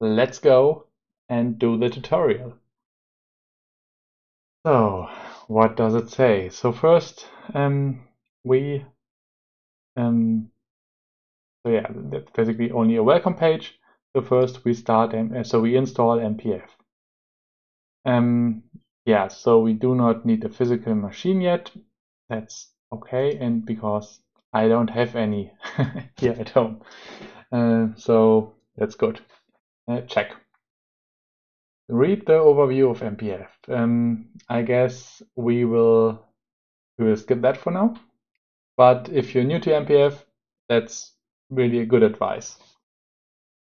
let's go and do the tutorial. So, what does it say? So first, we so yeah, that's basically only a welcome page. So first we start, so we install MPF. Yeah, so we do not need a physical machine yet. That's okay, and because I don't have any here at home, so that's good. Check. Read the overview of MPF. I guess we will skip that for now. But if you're new to MPF, that's really a good advice.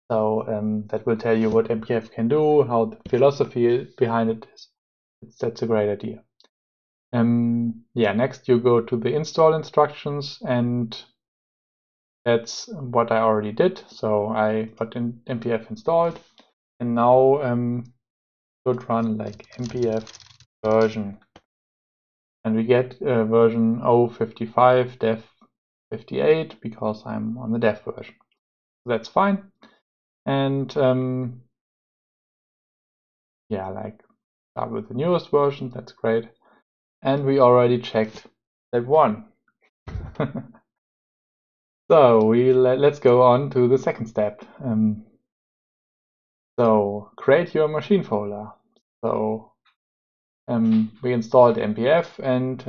So that will tell you what MPF can do, how the philosophy behind it is. That's a great idea. Yeah, next you go to the install instructions, and that's what I already did. So I got MPF installed, and now should run like MPF version, and we get version 055 dev 58 because I'm on the dev version. That's fine. And yeah, like start with the newest version. That's great. And we already checked step 1. So let's go on to the second step. So create your machine folder. So we installed MPF, and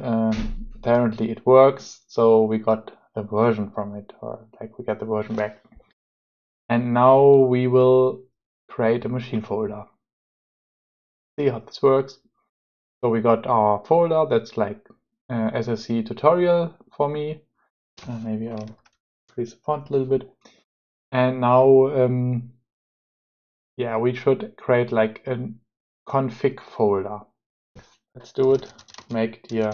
apparently it works. So we got a version from it, or like we got the version back. And now we will create a machine folder. See how this works. So we got our folder that's like SSC tutorial for me. Maybe I'll increase the font a little bit. And now, yeah, we should create like a config folder. Let's do it. Make dir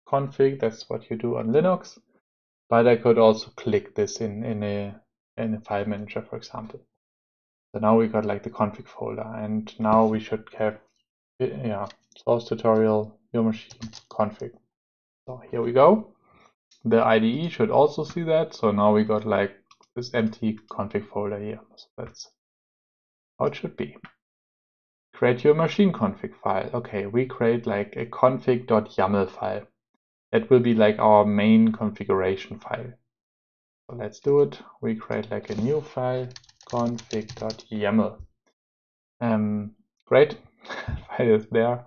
config. That's what you do on Linux. But I could also click this in a file manager, for example. So now we got like the config folder, and now we should have, yeah, source tutorial, your machine config. So here we go. The IDE should also see that. So now we got like this empty config folder here. So that's how it should be. Create your machine config file. Okay, we create like a config.yaml file. That will be like our main configuration file. So let's do it. We create like a new file, config.yaml. Great, file is there.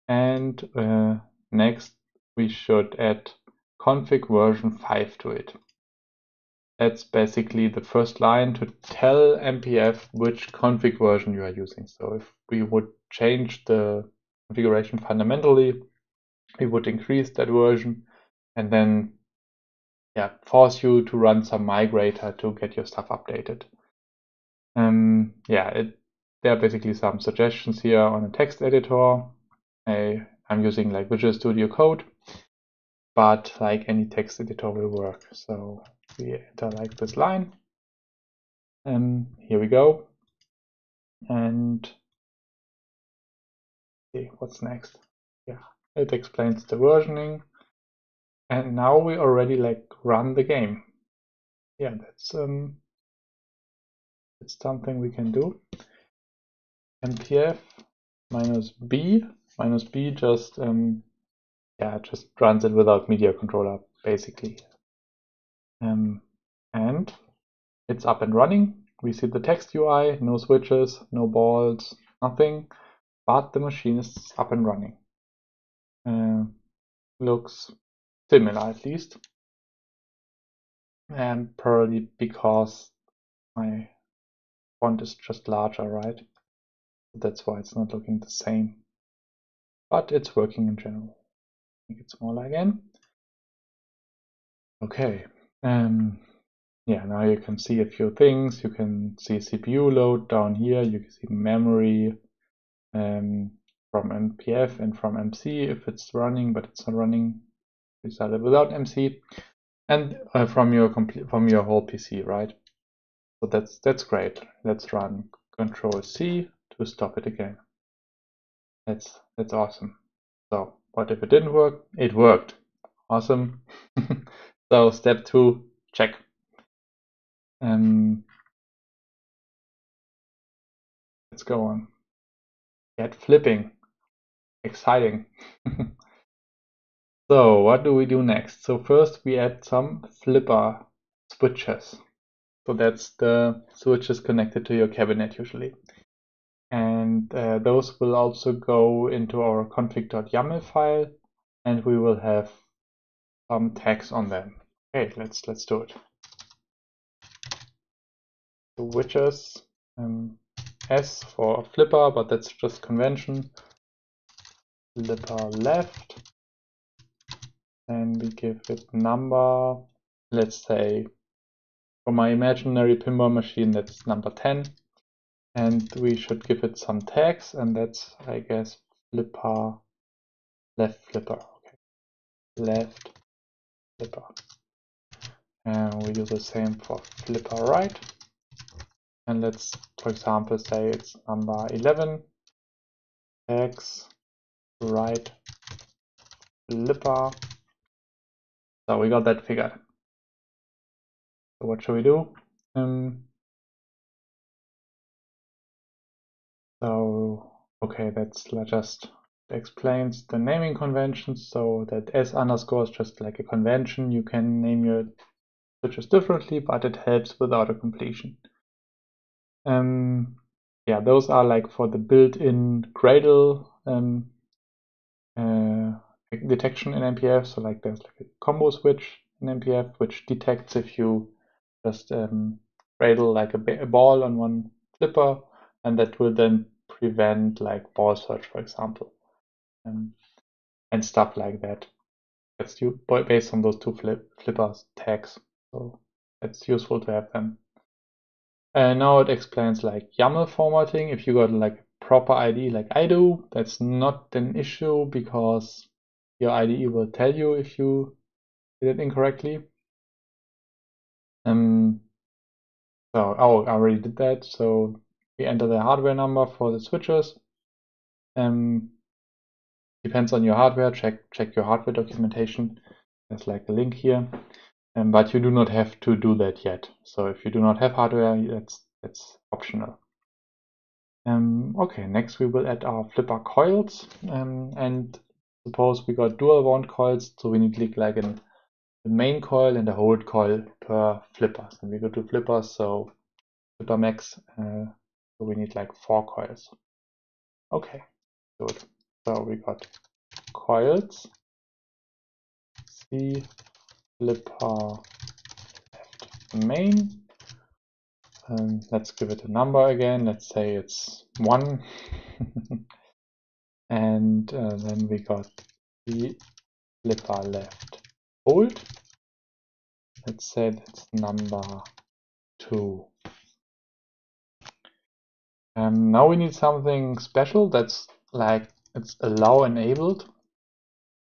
And next we should add config version 5 to it. That's basically the first line to tell MPF which config version you are using. So if we would change the configuration fundamentally, we would increase that version and then force you to run some migrator to get your stuff updated. There are basically some suggestions here on a text editor. I'm using like Visual Studio Code, but like any text editor will work. So we enter like this line. Here we go. And okay, what's next? Yeah, it explains the versioning. And now we already like run the game. Yeah, that's it's something we can do. MPF -b just just runs it without media controller basically. And it's up and running. We see the text UI, no switches, no balls, nothing, but the machine is up and running. Looks similar at least. And probably because my font is just larger, right? That's why it's not looking the same. But it's working in general. Make it smaller again. Okay. Yeah, now you can see a few things. You can see CPU load down here. You can see memory from MPF and from MC if it's running, but it's not running. We started without MC, and from your whole PC, right? So that's great. Let's run Control C to stop it again. That's awesome. So what if it didn't work? It worked. Awesome. So step 2, check. let's go on. Get flipping. Exciting. So what do we do next? So first we add some flipper switches. So that's the switches connected to your cabinet usually. And those will also go into our config.yaml file, and we will have some tags on them. Okay, let's do it. Switches, S for flipper, but that's just convention. Flipper left, and we give it number. Let's say for my imaginary pinball machine, that's number 10. And we should give it some tags, and that's, I guess, flipper, left flipper. Okay, left flipper. And we do the same for flipper right. And let's, for example, say it's number 11. Tags right flipper. So we got that figured. So what should we do? So okay, that's just explains the naming conventions. So that S underscore is just like a convention. You can name your switches differently, but it helps with auto completion. Yeah, those are like for the built-in cradle detection in MPF. So like there's like a combo switch in MPF which detects if you just cradle like a ball on one flipper, and that will then prevent like ball search, for example, and stuff like that. That's based on those two flippers tags. So it's useful to have them. And now it explains like YAML formatting. If you got like a proper IDE like I do, that's not an issue because your IDE will tell you if you did it incorrectly. So, oh, I already did that. So we enter the hardware number for the switches. Depends on your hardware. Check your hardware documentation. There's like a link here. But you do not have to do that yet. So if you do not have hardware, that's optional. Okay, next we will add our flipper coils. And suppose we got dual wound coils, so we need like a main coil and a hold coil per flipper. And we go to flippers, so flipper max, so we need like 4 coils. Okay, good. So we got coils, C, flipper left main. Let's give it a number again. Let's say it's 1. And then we got the flipper left hold. Let's say that's number 2. Now we need something special that's like it's allow enabled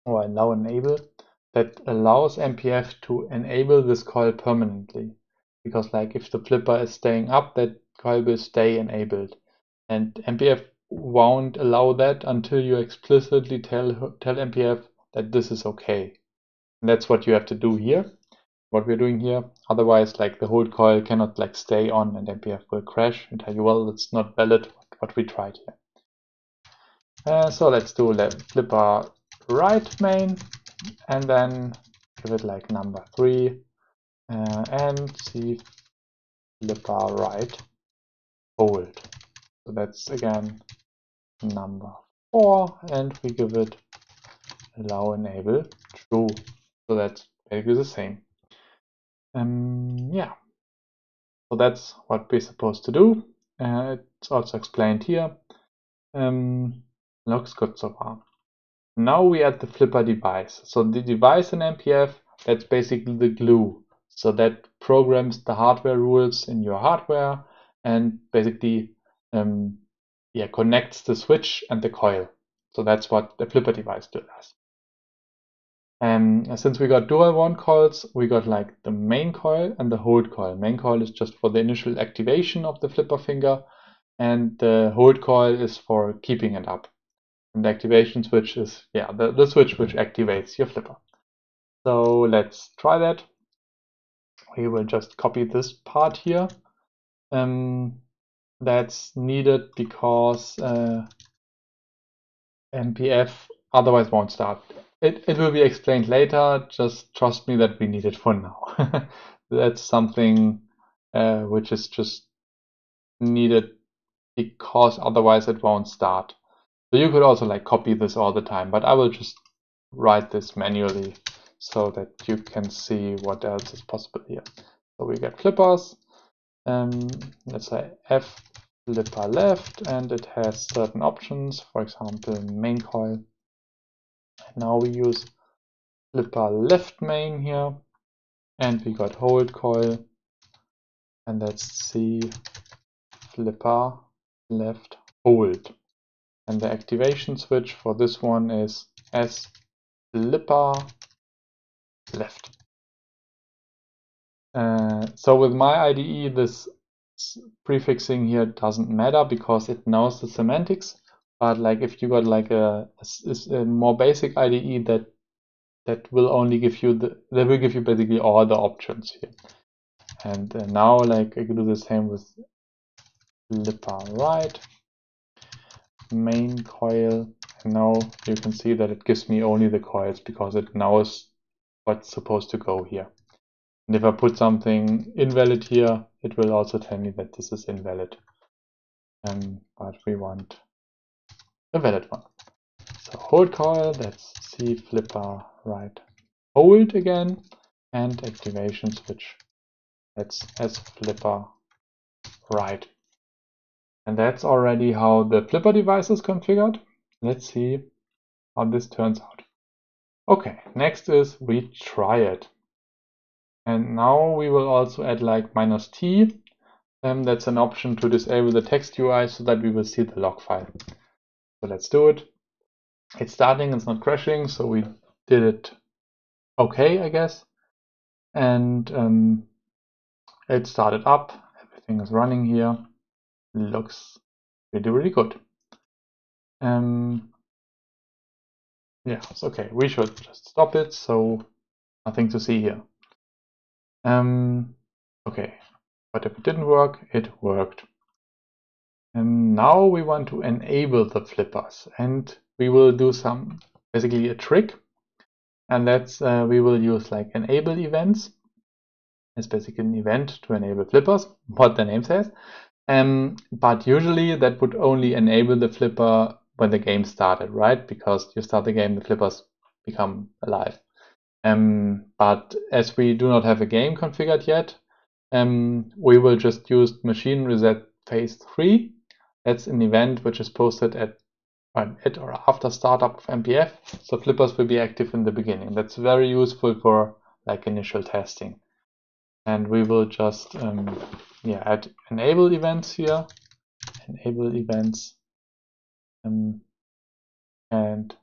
or allow enable that allows MPF to enable this coil permanently. Because like if the flipper is staying up, that coil will stay enabled. And MPF won't allow that until you explicitly tell MPF that this is okay. And that's what you have to do here. What we're doing here. Otherwise, like the hold coil cannot like stay on and MPF will crash and tell you, well, it's not valid what we tried here. So let's do flipper right main and then give it like number 3 and see flipper right hold. So that's again number 4 and we give it allow enable true. So that's basically the same. Yeah. So that's what we're supposed to do. It's also explained here. Looks good so far. Now we add the flipper device. So the device in MPF, that's basically the glue. So that programs the hardware rules in your hardware and basically connects the switch and the coil. So that's what the flipper device does. Since we got dual wound coils, we got like the main coil and the hold coil. Main coil is just for the initial activation of the flipper finger, and the hold coil is for keeping it up. And the activation switch is the switch which activates your flipper. So let's try that. We will just copy this part here. that's needed because MPF otherwise won't start. It will be explained later, just trust me that we need it for now. That's something which is just needed because otherwise it won't start. So you could also like copy this all the time, but I will just write this manually so that you can see what else is possible here. So we get flippers, let's say F flipper left, and it has certain options, for example main coil. And now we use flipper left main here, and we got hold coil, and let's see flipper left hold. And the activation switch for this one is S flipper left. So with my IDE, this prefixing here doesn't matter because it knows the semantics. But like if you got like a more basic IDE that will only give you that will give you basically all the options here. And now like I can do the same with flipper right, main coil, and now you can see that it gives me only the coils because it knows what's supposed to go here. And if I put something invalid here, it will also tell me that this is invalid. But we want a valid one. So hold coil, that's C flipper right hold again, and activation switch, that's S flipper right. And that's already how the flipper device is configured. Let's see how this turns out. Okay, next is we try it. And now we will also add like -T. That's an option to disable the text UI so that we will see the log file. So let's do it. It's starting, it's not crashing, so we did it okay, I guess. And it started up, everything is running here. Looks really, really good. Yeah, it's okay. We should just stop it, so nothing to see here. Okay, but if it didn't work, it worked. And now we want to enable the flippers, and we will do basically a trick, and that's we will use like enable events. It's basically an event to enable flippers, what the name says. But usually that would only enable the flipper when the game started, right? Because you start the game, the flippers become alive. But as we do not have a game configured yet, we will just use machine reset phase 3. That's an event which is posted at or after startup of MPF, so flippers will be active in the beginning. That's very useful for like initial testing. And we will just add enable events here, enable events, and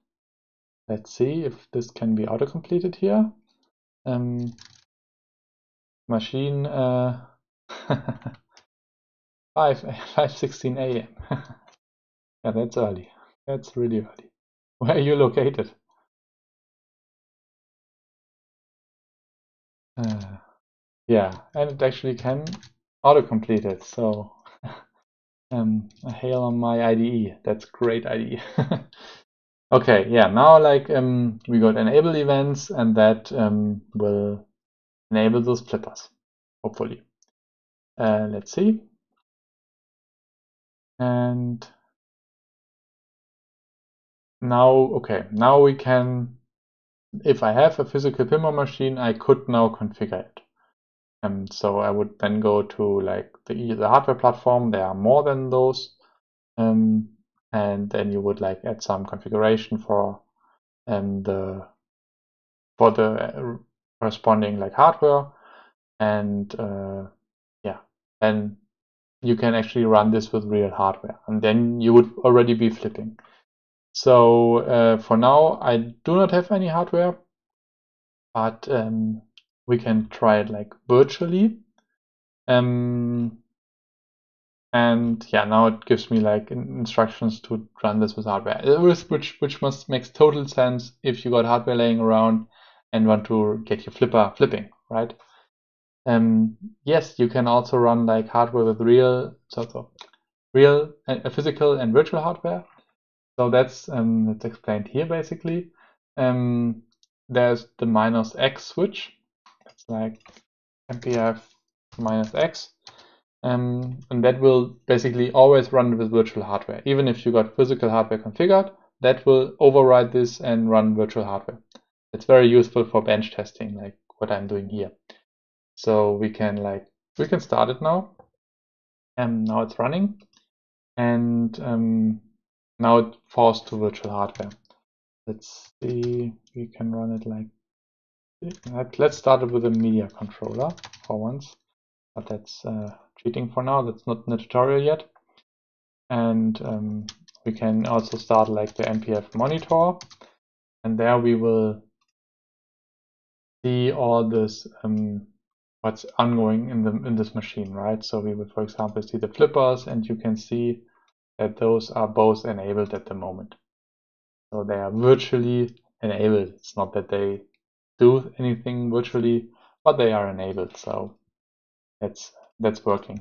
let's see if this can be auto-completed here. Machine 5:16 a.m. Yeah, that's early. That's really early. Where are you located? Yeah, and it actually can auto-complete it. So a hail on my IDE. That's great IDE. Okay, yeah, now like we got enable events, and that will enable those flippers, hopefully. Let's see. And now, okay, now we can, if I have a physical pinball machine, I could now configure it. So I would then go to like the hardware platform. There are more than those. And then you would like add some configuration for the corresponding like hardware, and yeah, then you can actually run this with real hardware, and then you would already be flipping. So for now I do not have any hardware, but we can try it like virtually. And yeah, now it gives me like instructions to run this with hardware, which makes total sense if you got hardware laying around and want to get your flipper flipping, right? Yes, you can also run like hardware with real. So real, physical and virtual hardware. So that's explained here basically. There's the -X switch. It's like MPF -X. And that will basically always run with virtual hardware. Even if you got physical hardware configured, that will override this and run virtual hardware. It's very useful for bench testing, like what I'm doing here. So we can start it now. And now it's running. And now it forced to virtual hardware. Let's see, we can run it like, let's start it with a media controller for once. But that's cheating for now. That's not in the tutorial yet. And we can also start like the MPF monitor, and there we will see all this what's ongoing in this machine, right? So we will, for example, see the flippers, and you can see that those are both enabled at the moment. So they are virtually enabled. It's not that they do anything virtually, but they are enabled. So that's working.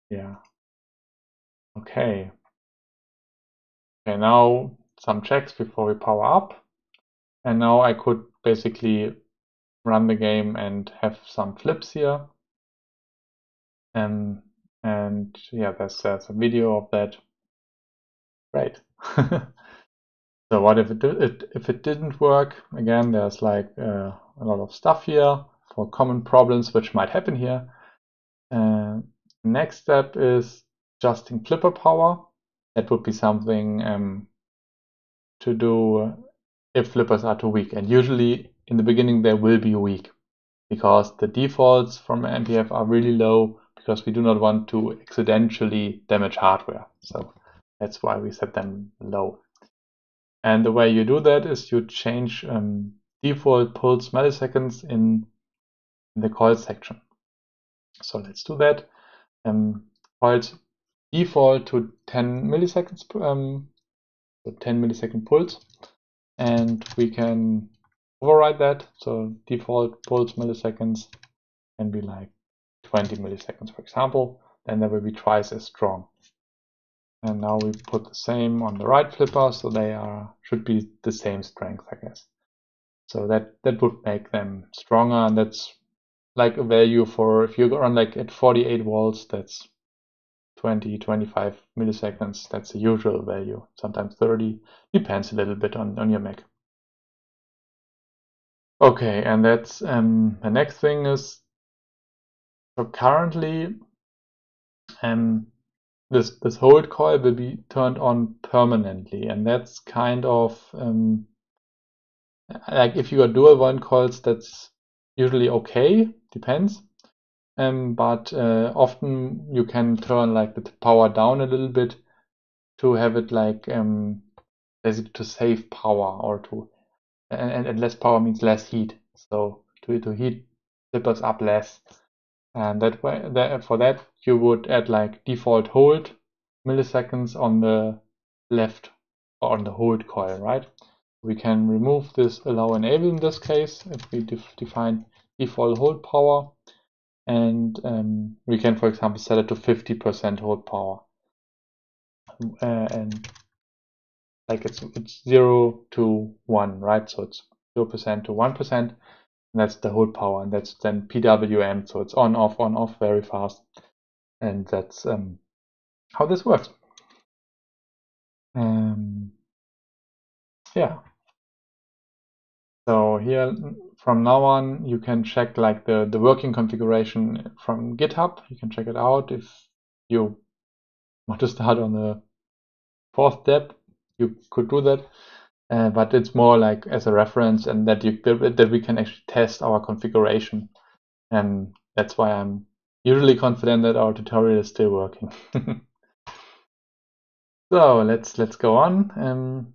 Yeah. Okay. Okay, now some checks before we power up. And now I could basically run the game and have some flips here. And yeah, there's a video of that. Great. So what if it didn't work? Again, there's like a lot of stuff here for common problems which might happen here. Next step is adjusting flipper power. That would be something to do if flippers are too weak. And usually in the beginning they will be weak because the defaults from MPF are really low because we do not want to accidentally damage hardware. So that's why we set them low. And the way you do that is you change default pulse milliseconds in the coils section. So let's do that. Coils default to 10 milliseconds, so 10 millisecond pulse, and we can override that. So default pulse milliseconds can be like 20 milliseconds, for example. Then that will be twice as strong. And now we put the same on the right flipper, so they should be the same strength, I guess. So that would make them stronger, and that's like a value for if you run like at 48 volts, that's 20-25 milliseconds. That's the usual value. Sometimes 30, depends a little bit on your Mac. Okay, and that's the next thing is, so currently this hold coil will be turned on permanently, and that's kind of like if you got dual wind coils, that's usually okay, depends. But often you can turn like the power down a little bit to have it like basically to save power, or to and less power means less heat. So to heat flippers up less. And that way, for that, you would add like default hold milliseconds on the left, or on the hold coil, right? We can remove this allow enable in this case if we define default hold power, and we can, for example, set it to 50% hold power, and like it's 0 to 1, right? So it's 0% to 1%. And that's the hold power, and that's then PWM, so it's on off very fast, and that's how this works. Yeah. So here, from now on, you can check like the working configuration from GitHub. You can check it out if you want to start on the 4th step. You could do that, but it's more like as a reference, and that we can actually test our configuration. And that's why I'm usually confident that our tutorial is still working. So let's go on.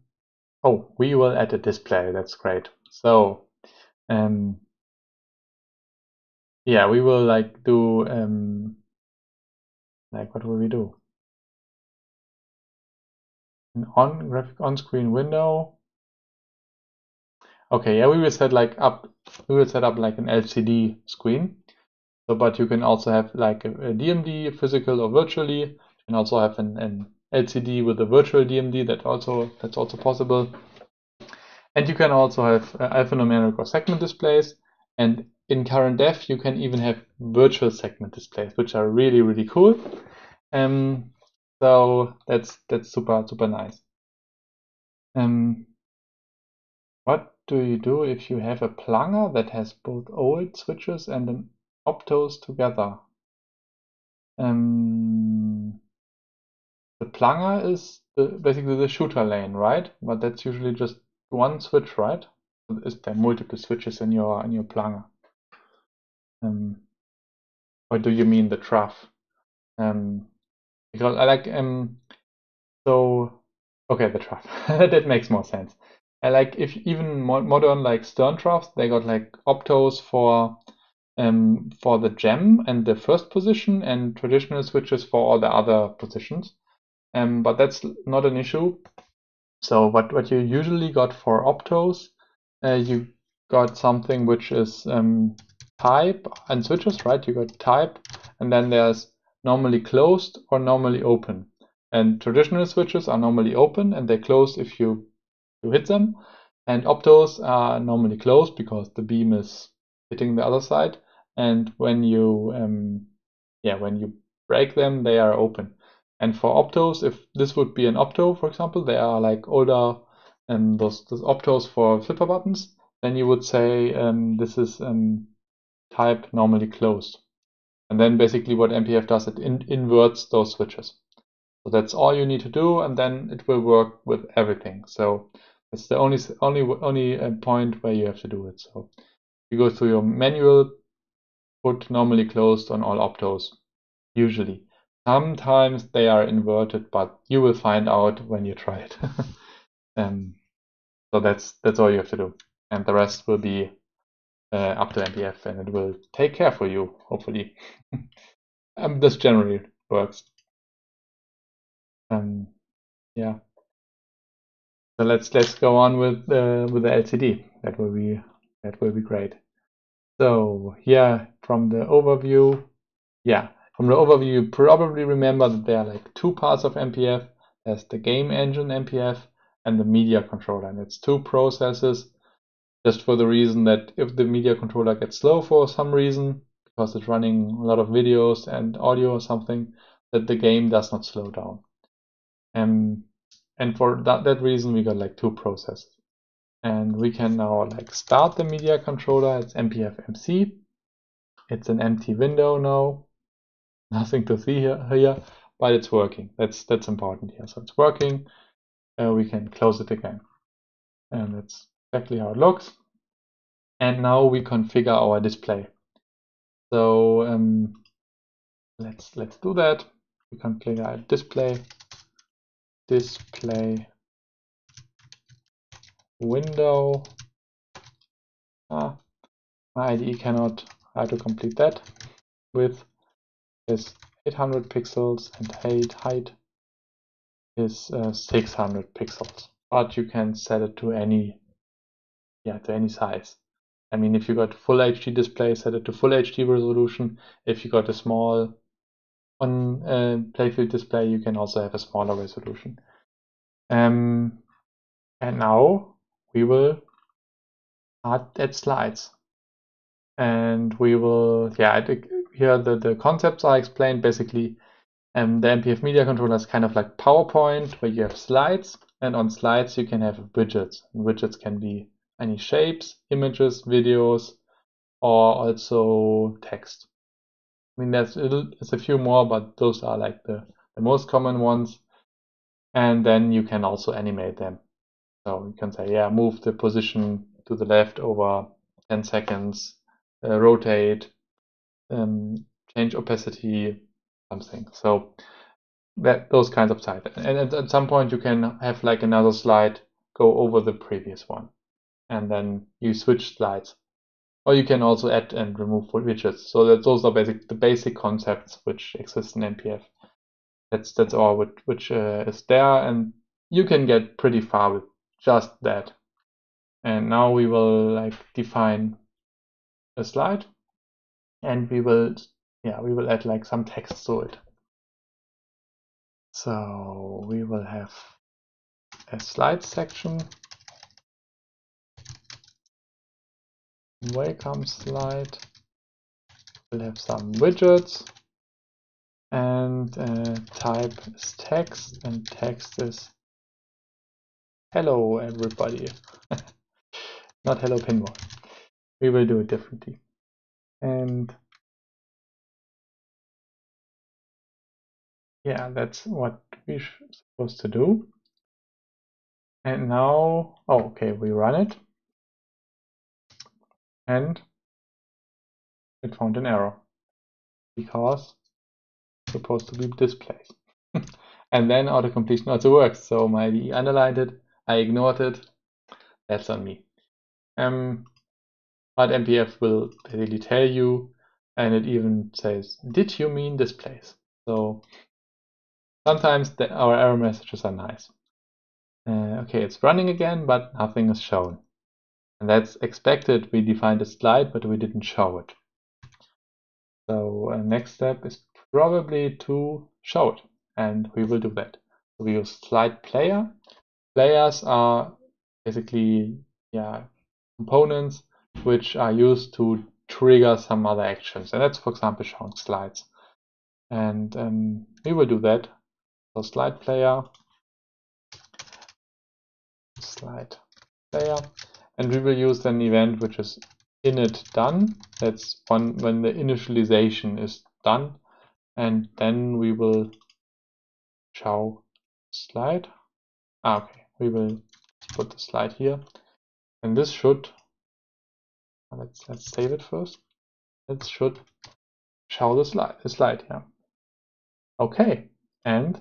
Oh, we will add a display. That's great. So yeah, we will like do like what will we do? An graphic on-screen window. Okay, yeah, we will set up like an LCD screen. So, but you can also have like a DMD, physical or virtually. You can also have an LCD with a virtual DMD. That's also possible. And you can also have alphanumeric or segment displays. And in current dev, you can even have virtual segment displays, which are really, really cool. So that's super nice. What do you do if you have a plunger that has both old switches and an optos together? The plunger is basically the shooter lane, right? But that's usually just one switch, right? Is there multiple switches in your plunger? Or do you mean the trough? Because I like so okay, the trough. That makes more sense. I like if even modern like stern troughs, they got like optos for the gem and the first position, and traditional switches for all the other positions. But that's not an issue. So what you usually got for optos, you got something which is type and switches, right? You got type, and then there's normally closed or normally open. And traditional switches are normally open and they close if you hit them. And optos are normally closed because the beam is hitting the other side. And when you break them, they are open. And for optos, if this would be an opto, for example, they are like older those optos for flipper buttons, then you would say this is type normally closed. And then basically what MPF does, it inverts those switches. So that's all you need to do, and then it will work with everything. So it's the only point where you have to do it. So you go through your manual, put normally closed on all optos, usually. Sometimes they are inverted, but you will find out when you try it. So that's all you have to do, and the rest will be up to MPF, and it will take care for you, hopefully. This generally works. Yeah. So let's go on with the LCD. That will be great. So yeah, from the overview, you probably remember that there are like two parts of MPF. There's the game engine MPF and the media controller, and it's two processes. Just for the reason that if the media controller gets slow for some reason, because it's running a lot of videos and audio or something, that the game does not slow down. And for that reason, we got like two processes. And we can now like start the media controller. It's MPF MC. It's an empty window now. Nothing to see here, but it's working. That's important here. So it's working. We can close it again. And that's exactly how it looks. And now we configure our display. So let's do that. We configure display window. My IDE cannot autocomplete that. Width is 800 pixels and height is 600 pixels. But you can set it to any size. I mean, if you got full HD display, set it to full HD resolution. If you got a small playfield display, you can also have a smaller resolution. And now we will add slides. And we will, I think here the concepts are explained. Basically, the MPF media controller is kind of like PowerPoint, where you have slides, and on slides you can have widgets. And widgets can be any shapes, images, videos, or also text. I mean, there's a few more, but those are like the most common ones. And then you can also animate them. So you can say, move the position to the left over 10 seconds, rotate, change opacity, something. So those kinds of slides. And at some point you can have like another slide go over the previous one, and then you switch slides. Or you can also add and remove widgets. So those are the basic concepts which exist in MPF. That's all which is there, and you can get pretty far with just that. And now we will like define a slide, and we will add like some text to it. So we will have a slide section, welcome slide, we'll have some widgets, and type is text, and text is hello everybody. Not hello pinball. We will do it differently. And yeah, that's what we're supposed to do. And now, oh, okay, we run it, and it found an error because it's supposed to be this place. And then auto-completion also works. So my IDE underlined it, I ignored it. That's on me. But MPF will basically tell you, and it even says, did you mean this place? So sometimes our error messages are nice. Okay, it's running again, but nothing is shown. And that's expected. We defined a slide, but we didn't show it. So next step is probably to show it, and we will do that. So we use slide player. Players are basically components which are used to trigger some other actions, and that's, for example, showing slides. And we will do that. So slide player, and we will use an event which is init done. That's when the initialization is done, and then we will show slide. Okay, we will put the slide here, and this should, let's save it first. It should show the slide here. Okay, and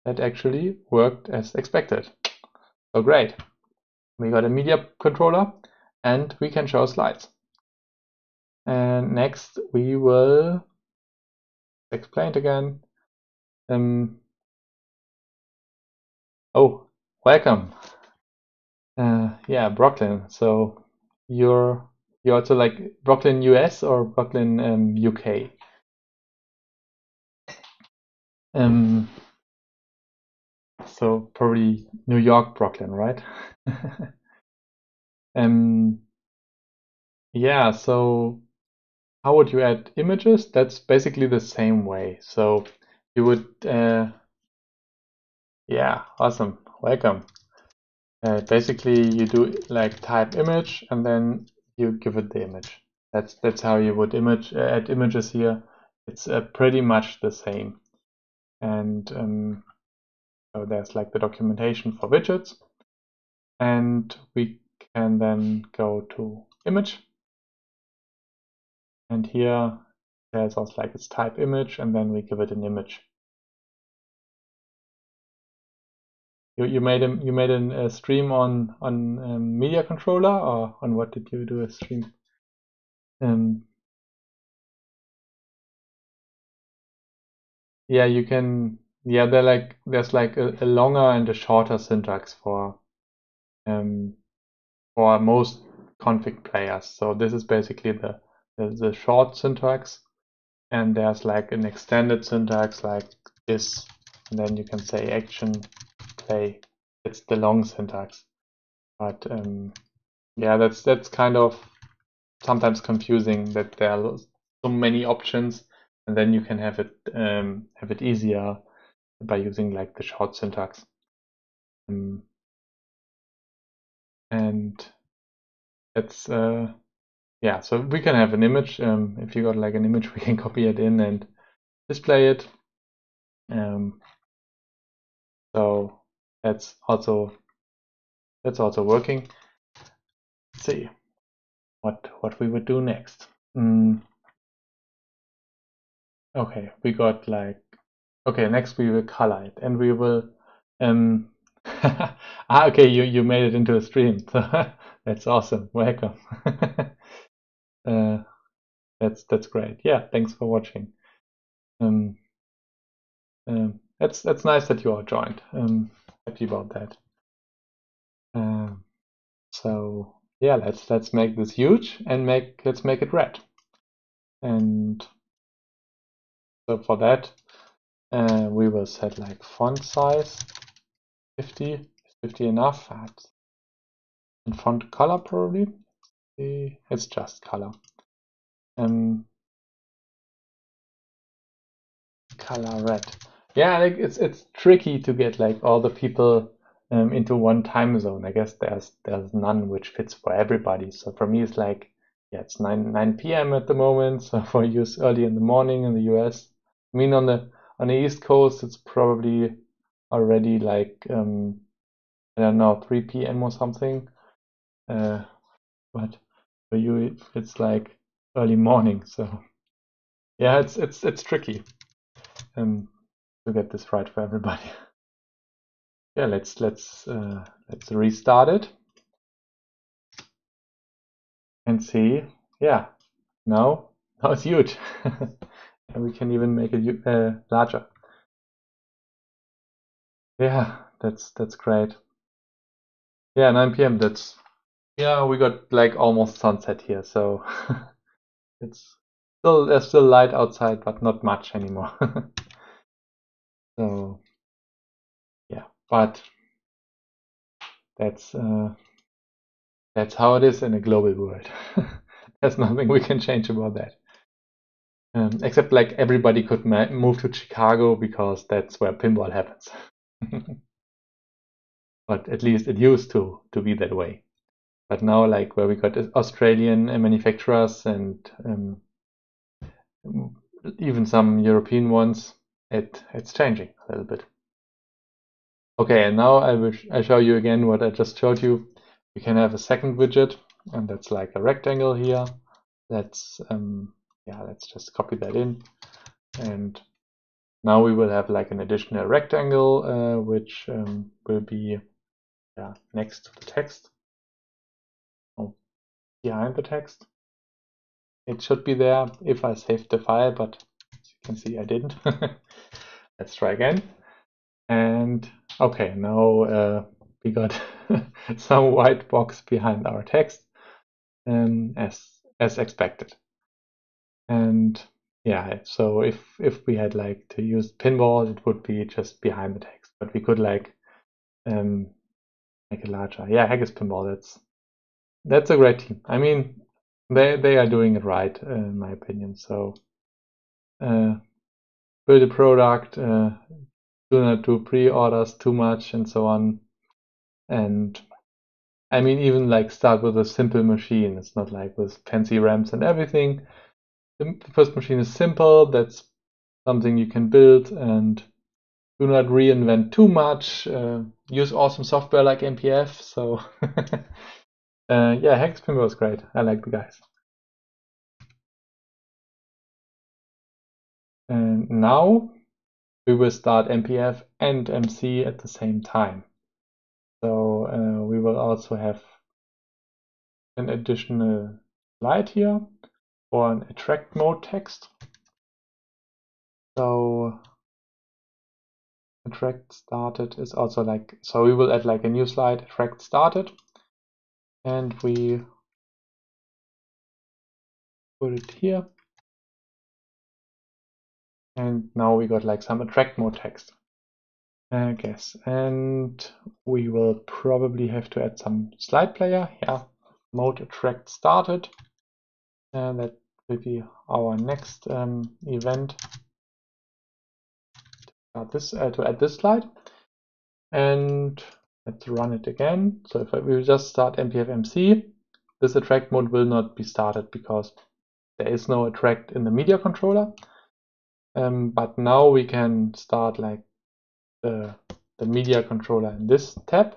that actually worked as expected. So great. We got a media controller and we can show slides. And next we will explain it again. Oh, welcome. Yeah, Brooklyn. So you're also like Brooklyn, US or Brooklyn, UK? So probably New York, Brooklyn, right? Yeah, so how would you add images? That's basically the same way. So you would, yeah, awesome, welcome. Basically, you do like type image and then you give it the image. That's how you would add images here. It's pretty much the same. And so there's like the documentation for widgets, and we can then go to image. And here there's also like its type image, and then we give it an image. You made a stream on media controller, or on what did you do a stream? Yeah, you can. Yeah, there's like a longer and a shorter syntax for most config players. So this is basically the short syntax, and there's like an extended syntax like this, and then you can say action play. It's the long syntax, but yeah, that's kind of sometimes confusing that there are so many options, and then you can have it easier by using like the short syntax. And that's yeah, so we can have an image. If you got like an image, we can copy it in and display it. So that's also working. Let's see what we would do next. Okay, we got like, okay, next we will color it, and we will okay, you made it into a stream. That's awesome. Welcome. That's great. Yeah, thanks for watching. That's nice that you all joined. Happy about that. So yeah, let's make this huge and let's make it red. And so for that, we will set like font size 50. Is 50 enough? And font color probably. It's just color. Color red. Yeah, like it's tricky to get like all the people into one time zone. I guess there's none which fits for everybody. So for me, it's like, yeah, it's 9 p.m. at the moment. So for you, it's early in the morning in the US. I mean, on the East Coast, it's probably already like I don't know, 3 p.m. or something. But for you, it's like early morning. So yeah, it's tricky to get this right for everybody. Yeah, let's restart it and see. Yeah, now it's huge. And we can even make it larger. Yeah, that's great. Yeah, 9 p.m. That's, yeah, we got like almost sunset here, so it's still, there's still light outside, but not much anymore. So yeah, but that's how it is in a global world. There's nothing we can change about that. Except like everybody could move to Chicago because that's where pinball happens. But at least it used to be that way. But now, like where we got Australian manufacturers and even some European ones, it's changing a little bit. Okay, and now I show you again what I just showed you. We can have a second widget, and that's like a rectangle here. Let's let's just copy that in, and now we will have like an additional rectangle, which will be next to the text, behind the text. It should be there if I saved the file, but as you can see, I didn't. Let's try again. And okay, now we got some white box behind our text, as expected. And yeah, so if we had like to use pinball, it would be just behind the text, but we could like make it larger. Yeah, Haggis Pinball, that's a great team. I mean, they are doing it right, in my opinion. So build a product, do not do pre-orders too much, and so on. And I mean, even like start with a simple machine. It's not like with fancy ramps and everything. The first machine is simple. That's something you can build, and do not reinvent too much. Use awesome software like MPF. So yeah, Haggis Pinball is great. I like the guys. And now we will start MPF and MC at the same time. So we will also have an additional slide here for an attract mode text. So attract started is also like, so we will add like a new slide, attract started, and we put it here. And now we got like some attract mode text, I guess. And we will probably have to add some slide player. Yeah, mode attract started. And that will be our next event to add this slide. And let's run it again. So if we just start MPF MC, this attract mode will not be started because there is no attract in the media controller. But now we can start like the media controller in this tab.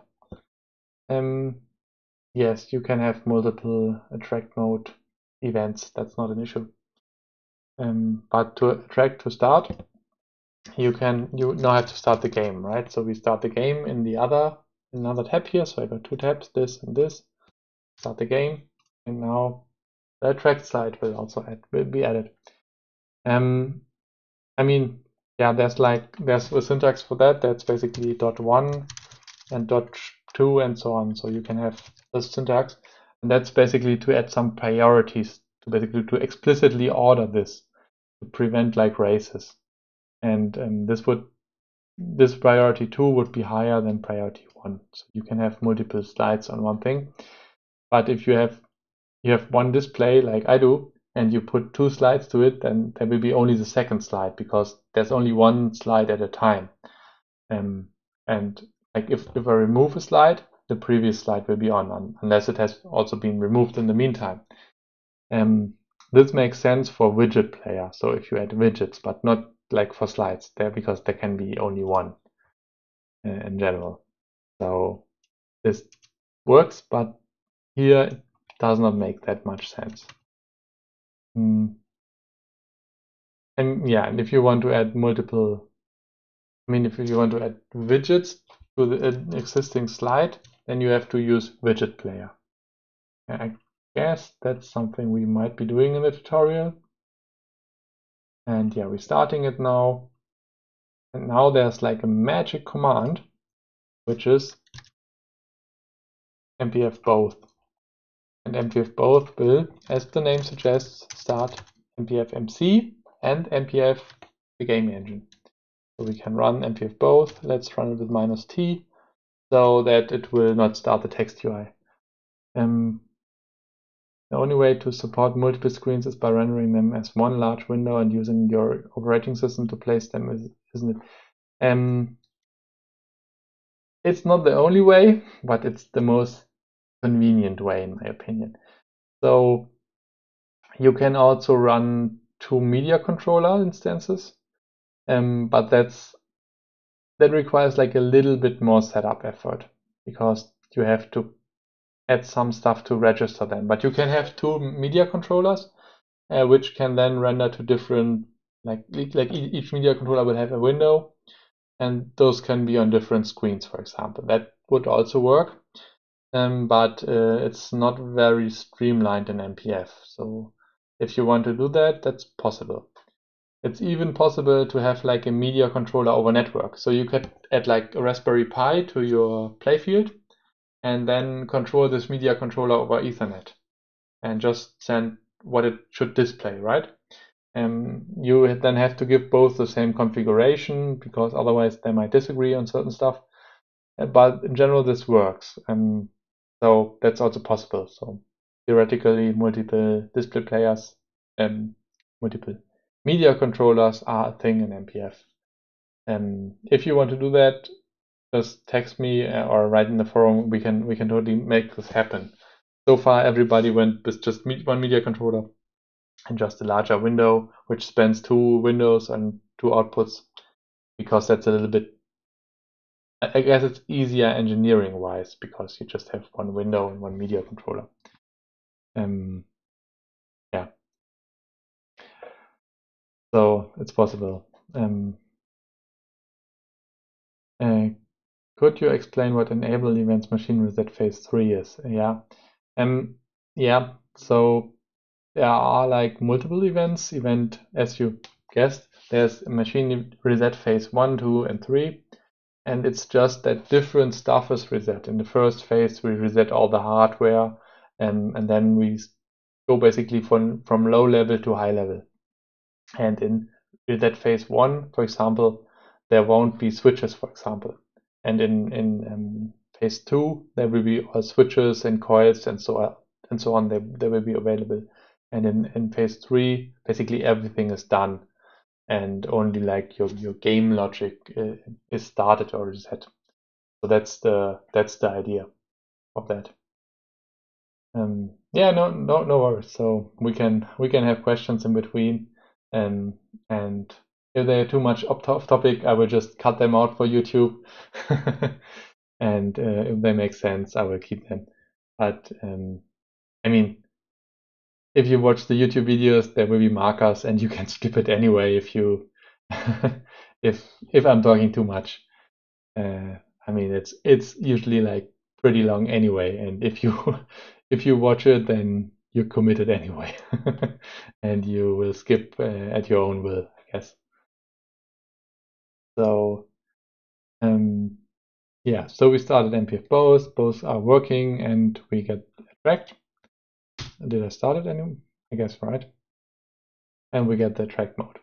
Yes, you can have multiple attract mode events. That's not an issue. But to attract to start, you now have to start the game, right? So we start the game in another tab here. So I got two tabs, this and this. Start the game, and now the attract slide will also be added. I mean, yeah, there's a syntax for that. That's basically .1 and .2 and so on. So you can have the syntax, and that's basically to add some priorities basically to explicitly order this to prevent like races. And this priority 2 would be higher than priority 1. So you can have multiple slides on one thing. But if you have one display like I do, and you put 2 slides to it, then there will be only the second slide because there's only one slide at a time. And like if I remove a slide, the previous slide will be on unless it has also been removed in the meantime. This makes sense for widget player. So if you add widgets, but not like for slides there, because there can be only one in general. So this works, but here it does not make that much sense. And yeah, and if you want to add multiple, if you want to add widgets to the existing slide, then you have to use widget player. I guess that's something we might be doing in the tutorial. And yeah, we're starting it now. And now there's like a magic command, which is MPF both. And MPF both will, as the name suggests, start MPF MC and MPF the game engine. So we can run MPF both. Let's run it with -t so that it will not start the text UI. The only way to support multiple screens is by rendering them as one large window and using your operating system to place them, isn't it? It's not the only way, but it's the most convenient way in my opinion. So you can also run 2 media controller instances, but that requires like a little bit more setup effort because you have to add some stuff to register them. But you can have 2 media controllers, which can then render to different, like each media controller will have a window, and those can be on different screens, for example. That would also work, but it's not very streamlined in MPF. So if you want to do that, that's possible. It's even possible to have like a media controller over network. So you could add like a Raspberry Pi to your playfield and then control this media controller over Ethernet and just send what it should display, right? You then have to give both the same configuration because otherwise they might disagree on certain stuff. But in general, this works. So that's also possible. So theoretically, multiple display players and multiple media controllers are a thing in MPF. If you want to do that, just text me or write in the forum. We can totally make this happen. So far, everybody went with just one media controller and just a larger window, which spans 2 windows and 2 outputs, because that's a little bit, I guess it's easier engineering wise because you just have one window and one media controller. Yeah. So it's possible. Could you explain what enable events machine reset phase 3 is? Yeah. Yeah. So there are like multiple events. As you guessed, there's machine reset phase 1, 2, and 3. And it's just that different stuff is reset. In the first phase, we reset all the hardware, and then we go basically from low level to high level. And in reset phase 1, for example, there won't be switches, for example. And in phase 2, there will be all switches and coils and so on. They will be available. And in phase 3, basically everything is done, and only like your game logic is started or reset. So that's the idea of that. Yeah, no worries. So we can have questions in between, and if they're too much off topic, I will just cut them out for YouTube. And if they make sense, I will keep them. But I mean, if you watch the YouTube videos, there will be markers, and you can skip it anyway if you if I'm talking too much. I mean, it's usually like pretty long anyway, and if you watch it, then you're committed anyway, and you will skip at your own will, I guess. So yeah, so we started MPF both are working, and we get tracked. Did I start it anyway? I guess, right? And we get the track mode.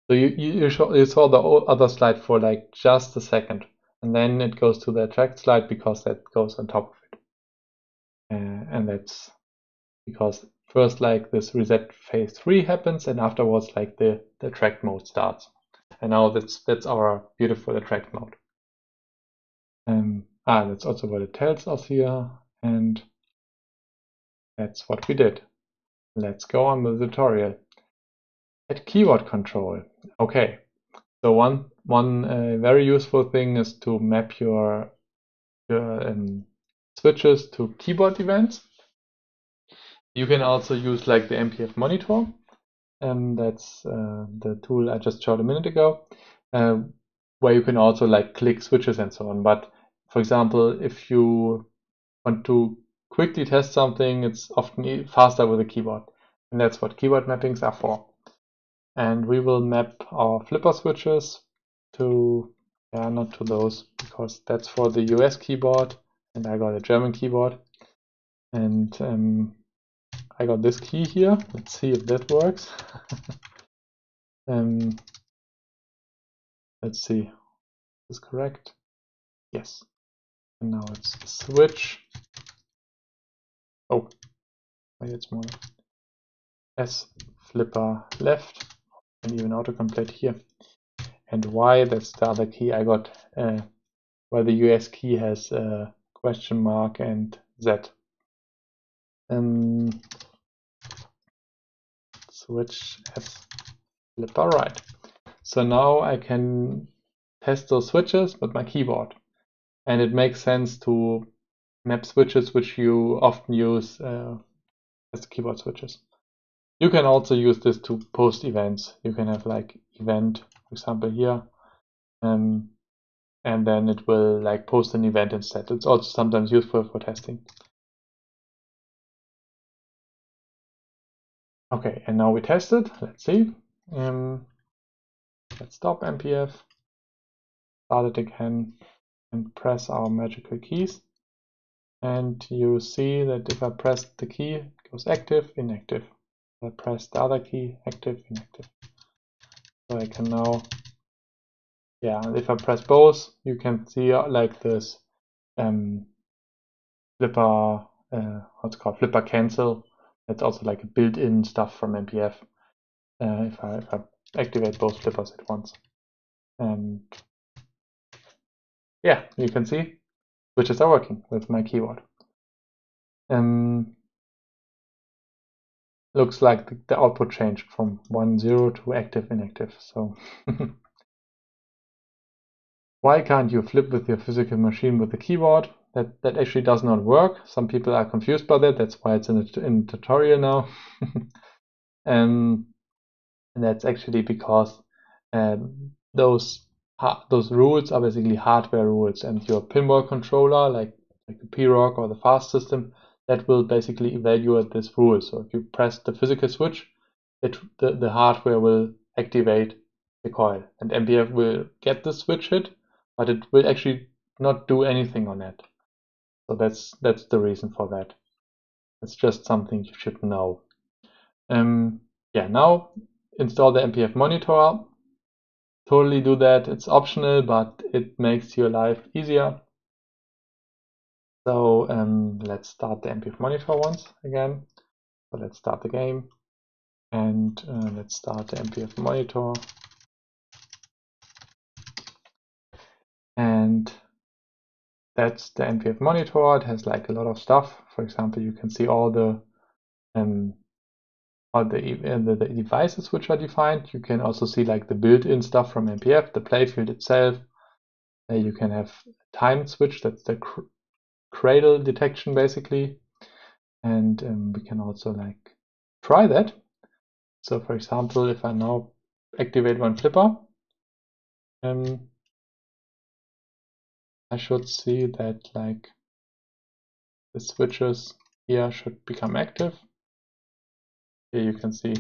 So you saw the other slide for like just a second, and then it goes to the track slide because that goes on top of it. And that's because first like this reset phase 3 happens, and afterwards like the track mode starts. And now that's our beautiful track mode. That's also what it tells us here, and that's what we did. Let's go on with the tutorial. At keyboard control. Okay, so one very useful thing is to map your switches to keyboard events. You can also use like the MPF monitor, and that's the tool I just showed a minute ago, where you can also like click switches and so on. But for example, if you want to quickly test something, it's often faster with a keyboard, and that's what keyboard mappings are for. And we will map our flipper switches to, not to those, because that's for the US keyboard, and I got a German keyboard, and I got this key here. Let's see if that works. Let's see, is this correct? Yes. And now it's switch. Oh, wait, it's more. S flipper left, and even autocomplete here. And Y, that's the other key I got, where the US key has a question mark and Z. Switch S flipper right. So now I can test those switches with my keyboard. And it makes sense to map switches which you often use as keyboard switches. You can also use this to post events. You can have like event, for example, here, and then it will like post an event instead. It's also sometimes useful for testing. Okay, and now we test it. Let's see. Let's stop MPF, start it again, and press our magical keys. And you see that if I press the key, it goes active, inactive. If I press the other key, active, inactive. So I can now, if I press both, you can see like this flipper, what's it called, flipper cancel. That's also like a built-in stuff from MPF. If I activate both flippers at once. And yeah, you can see switches are working with my keyboard. Looks like the output changed from 1, 0 to active, inactive. So why can't you flip with your physical machine with the keyboard? That actually does not work. Some people are confused by that. That's why it's in the tutorial now. And that's actually because those rules are basically hardware rules, and your pinball controller, like the P-Rock or the FAST system, that will basically evaluate this rule. So if you press the physical switch, the hardware will activate the coil, and MPF will get the switch hit, but it will actually not do anything on it. So that's the reason for that. It's just something you should know. Now install the MPF monitor. Totally do that. It's optional, but it makes your life easier. So let's start the MPF monitor once again. So let's start the game, and let's start the MPF monitor. And that's the MPF monitor. It has like a lot of stuff. For example, you can see all the devices which are defined. You can also see like the built-in stuff from MPF, the playfield itself. You can have a time switch, that's the cradle detection basically. And we can also like try that. So for example, if I now activate one flipper, I should see that like the switches here should become active. Here you can see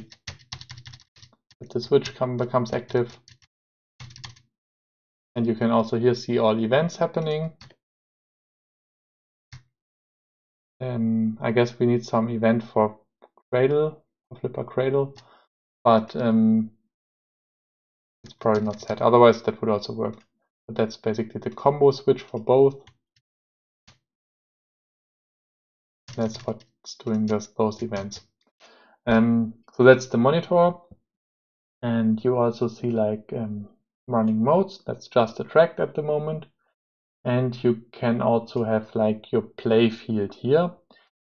that the switch becomes active. And you can also here see all events happening. I guess we need some event for cradle flipper cradle, but it's probably not set. Otherwise, that would also work. But that's basically the combo switch for both. That's what's doing those events. So that's the monitor, and you also see like running modes. That's just a track at the moment, and you can also have like your play field here.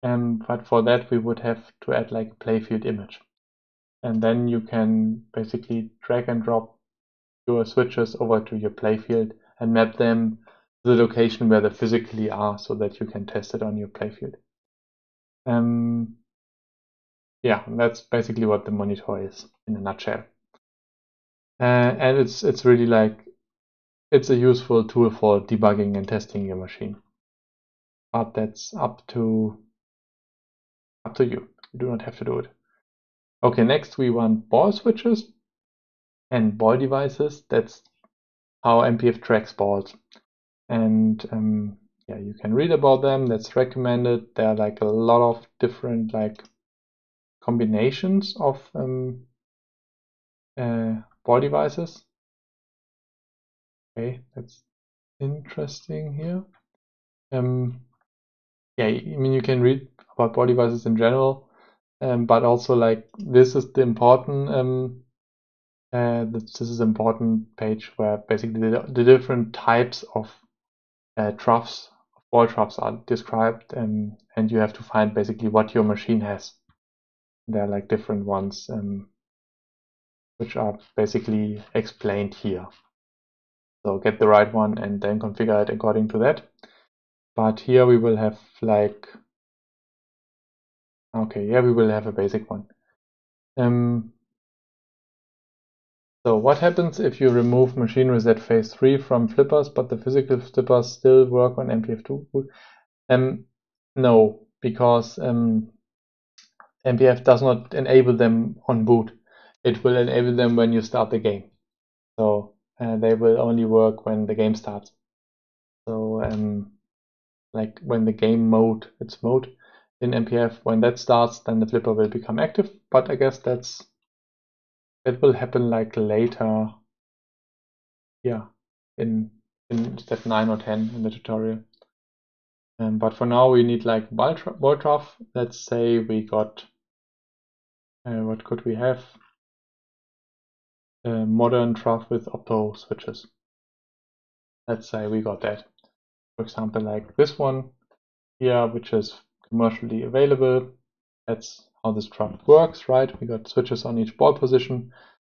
But for that we would have to add like a playfield image, and then you can basically drag and drop your switches over to your playfield and map them to the location where they physically are, so that you can test it on your playfield. Yeah, that's basically what the monitor is in a nutshell. And it's really like, it's a useful tool for debugging and testing your machine. But that's up to you. You do not have to do it. Okay, next we want ball switches and ball devices. That's how MPF tracks balls. And yeah, you can read about them. That's recommended. There are like a lot of different like combinations of ball devices. Okay, that's interesting here. Yeah, I mean, you can read about ball devices in general, but also like this is the important this is an important page where basically the different types of troughs, ball troughs are described, and you have to find basically what your machine has. There are like different ones which are basically explained here. So get the right one and then configure it according to that. But here we will have like, okay, yeah, we will have a basic one. So what happens if you remove machine reset phase 3 from flippers, but the physical flippers still work on MPF2? No, because MPF does not enable them on boot. It will enable them when you start the game. So they will only work when the game starts. So like when the game mode, its mode in MPF, when that starts, then the flipper will become active. But I guess that will happen like later. Yeah, in step 9 or 10 in the tutorial. But for now we need like ball trough. Let's say we got, what could we have? A modern trough with opto switches. Let's say we got that. For example, like this one here, which is commercially available. That's how this trough works, right? We got switches on each ball position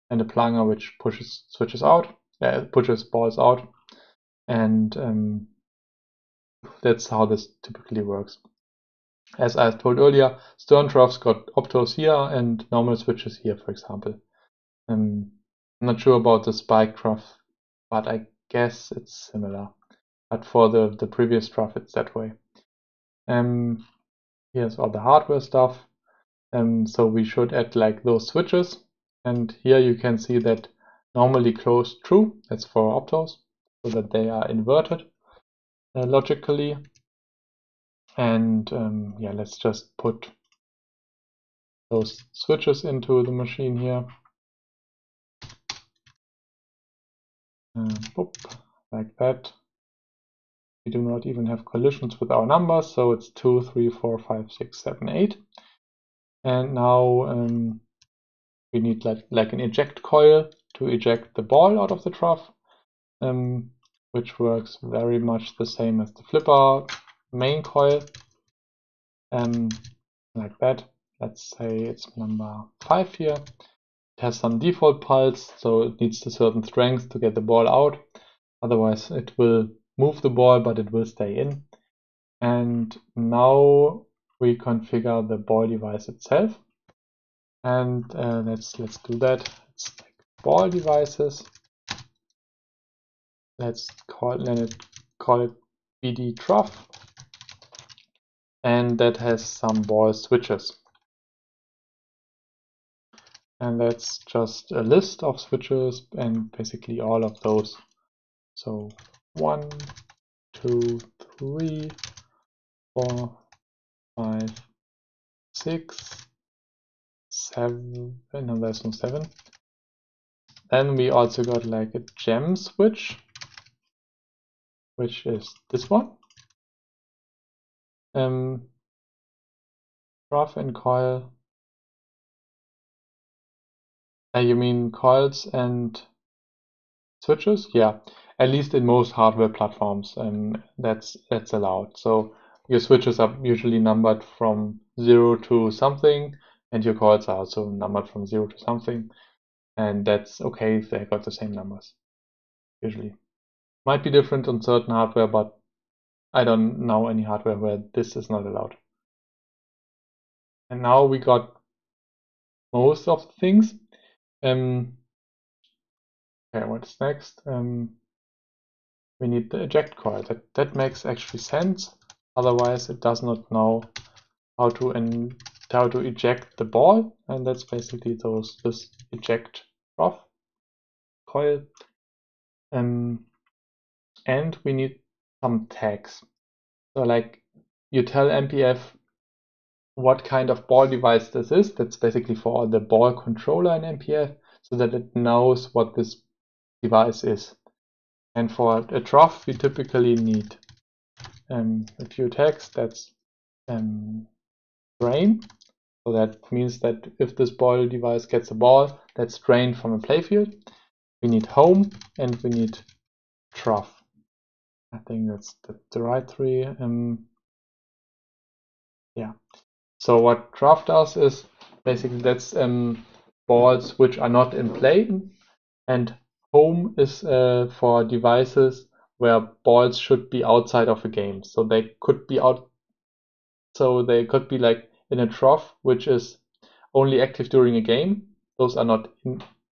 and a plunger which pushes balls out. And that's how this typically works. As I told earlier, stern troughs got optos here and normal switches here, for example. I'm not sure about the spike trough, but I guess it's similar. But for the previous trough, it's that way. Here's all the hardware stuff. So we should add like those switches. And here you can see that normally closed true. That's for optos, so that they are inverted logically. And yeah, let's just put those switches into the machine here. Boop, like that. We do not even have collisions with our numbers, so it's 2, 3, 4, 5, 6, 7, 8. And now we need like an eject coil to eject the ball out of the trough, which works very much the same as the flipper main coil. Like that. Let's say it's number 5 here. It has some default pulse, so it needs a certain strength to get the ball out. Otherwise it will move the ball, but it will stay in. And now we configure the ball device itself. And let's do that. It's like ball devices. Let's call it BD trough. And that has some ball switches. And that's just a list of switches and basically all of those. So 1, 2, 3, 4, 5, 6, 7. No, there's no 7. Then we also got like a gem switch, which is this one. Trough and coil. You mean coils and switches? Yeah, at least in most hardware platforms, that's allowed. So your switches are usually numbered from 0 to something, and your coils are also numbered from 0 to something, and that's okay if they got the same numbers. Usually, might be different on certain hardware, but I don't know any hardware where this is not allowed. And now we got most of the things. Okay, what's next? We need the eject coil. That makes actually sense. Otherwise, it does not know how to eject the ball, and that's basically this eject trough coil. And we need some tags. So like you tell MPF what kind of ball device this is. That's basically for the ball controller in MPF, so that it knows what this device is. And for a trough, we typically need a few tags. That's drain. So that means that if this ball device gets a ball that's drained from a playfield, we need home and we need trough. I think that's the right 3. Yeah. So what trough does is basically that's balls which are not in play, and home is for devices where balls should be outside of a game. So they could be out. So they could be like in a trough, which is only active during a game. Those are not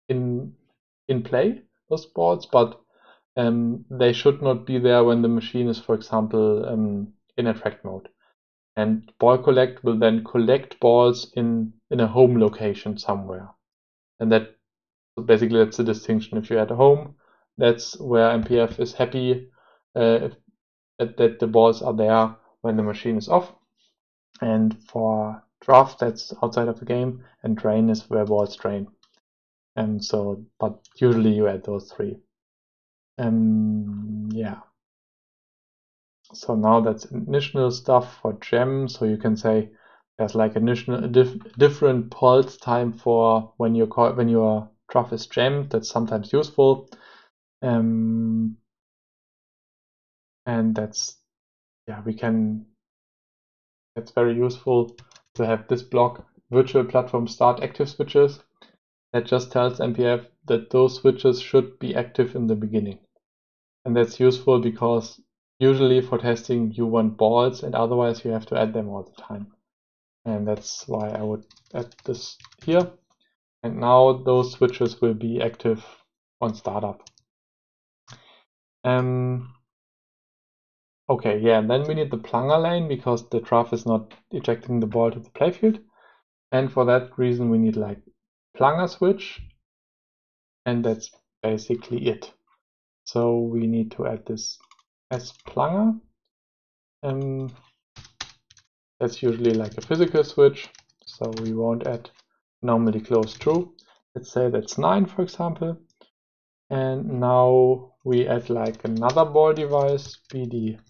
in play, those balls, but they should not be there when the machine is, for example, in attract mode. And ball collect will then collect balls in a home location somewhere. And that basically that's the distinction. If you're at home, that's where MPF is happy that the balls are there when the machine is off. And for trough, that's outside of the game, and drain is where balls drain. And so, but usually you add those 3. Yeah. So now that's initial stuff for gem. So you can say there's like initial different pulse time for when your trough is gemmed. That's sometimes useful. And that's that's very useful to have this block virtual platform start active switches. That just tells MPF that those switches should be active in the beginning. And that's useful because usually for testing you want balls, and otherwise you have to add them all the time. And that's why I would add this here. And now those switches will be active on startup. Okay, yeah, and then we need the plunger lane because the trough is not ejecting the ball to the playfield. And for that reason we need like plunger switch, and that's basically it. So we need to add this as plunger. That's usually like a physical switch, so we won't add normally close true. Let's say that's 9, for example. And now we add like another ball device, BD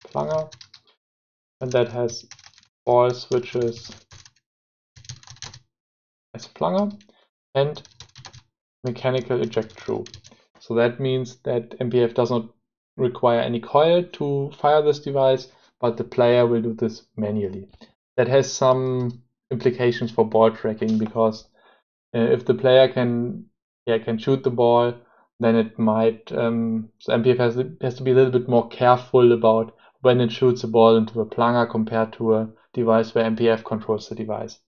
plunger, and that has ball switches as plunger and mechanical eject true. So that means that MPF does not require any coil to fire this device, but the player will do this manually. That has some implications for ball tracking, because if the player can shoot the ball, then it might so MPF has to be a little bit more careful about when it shoots a ball into a plunger compared to a device where MPF controls the device.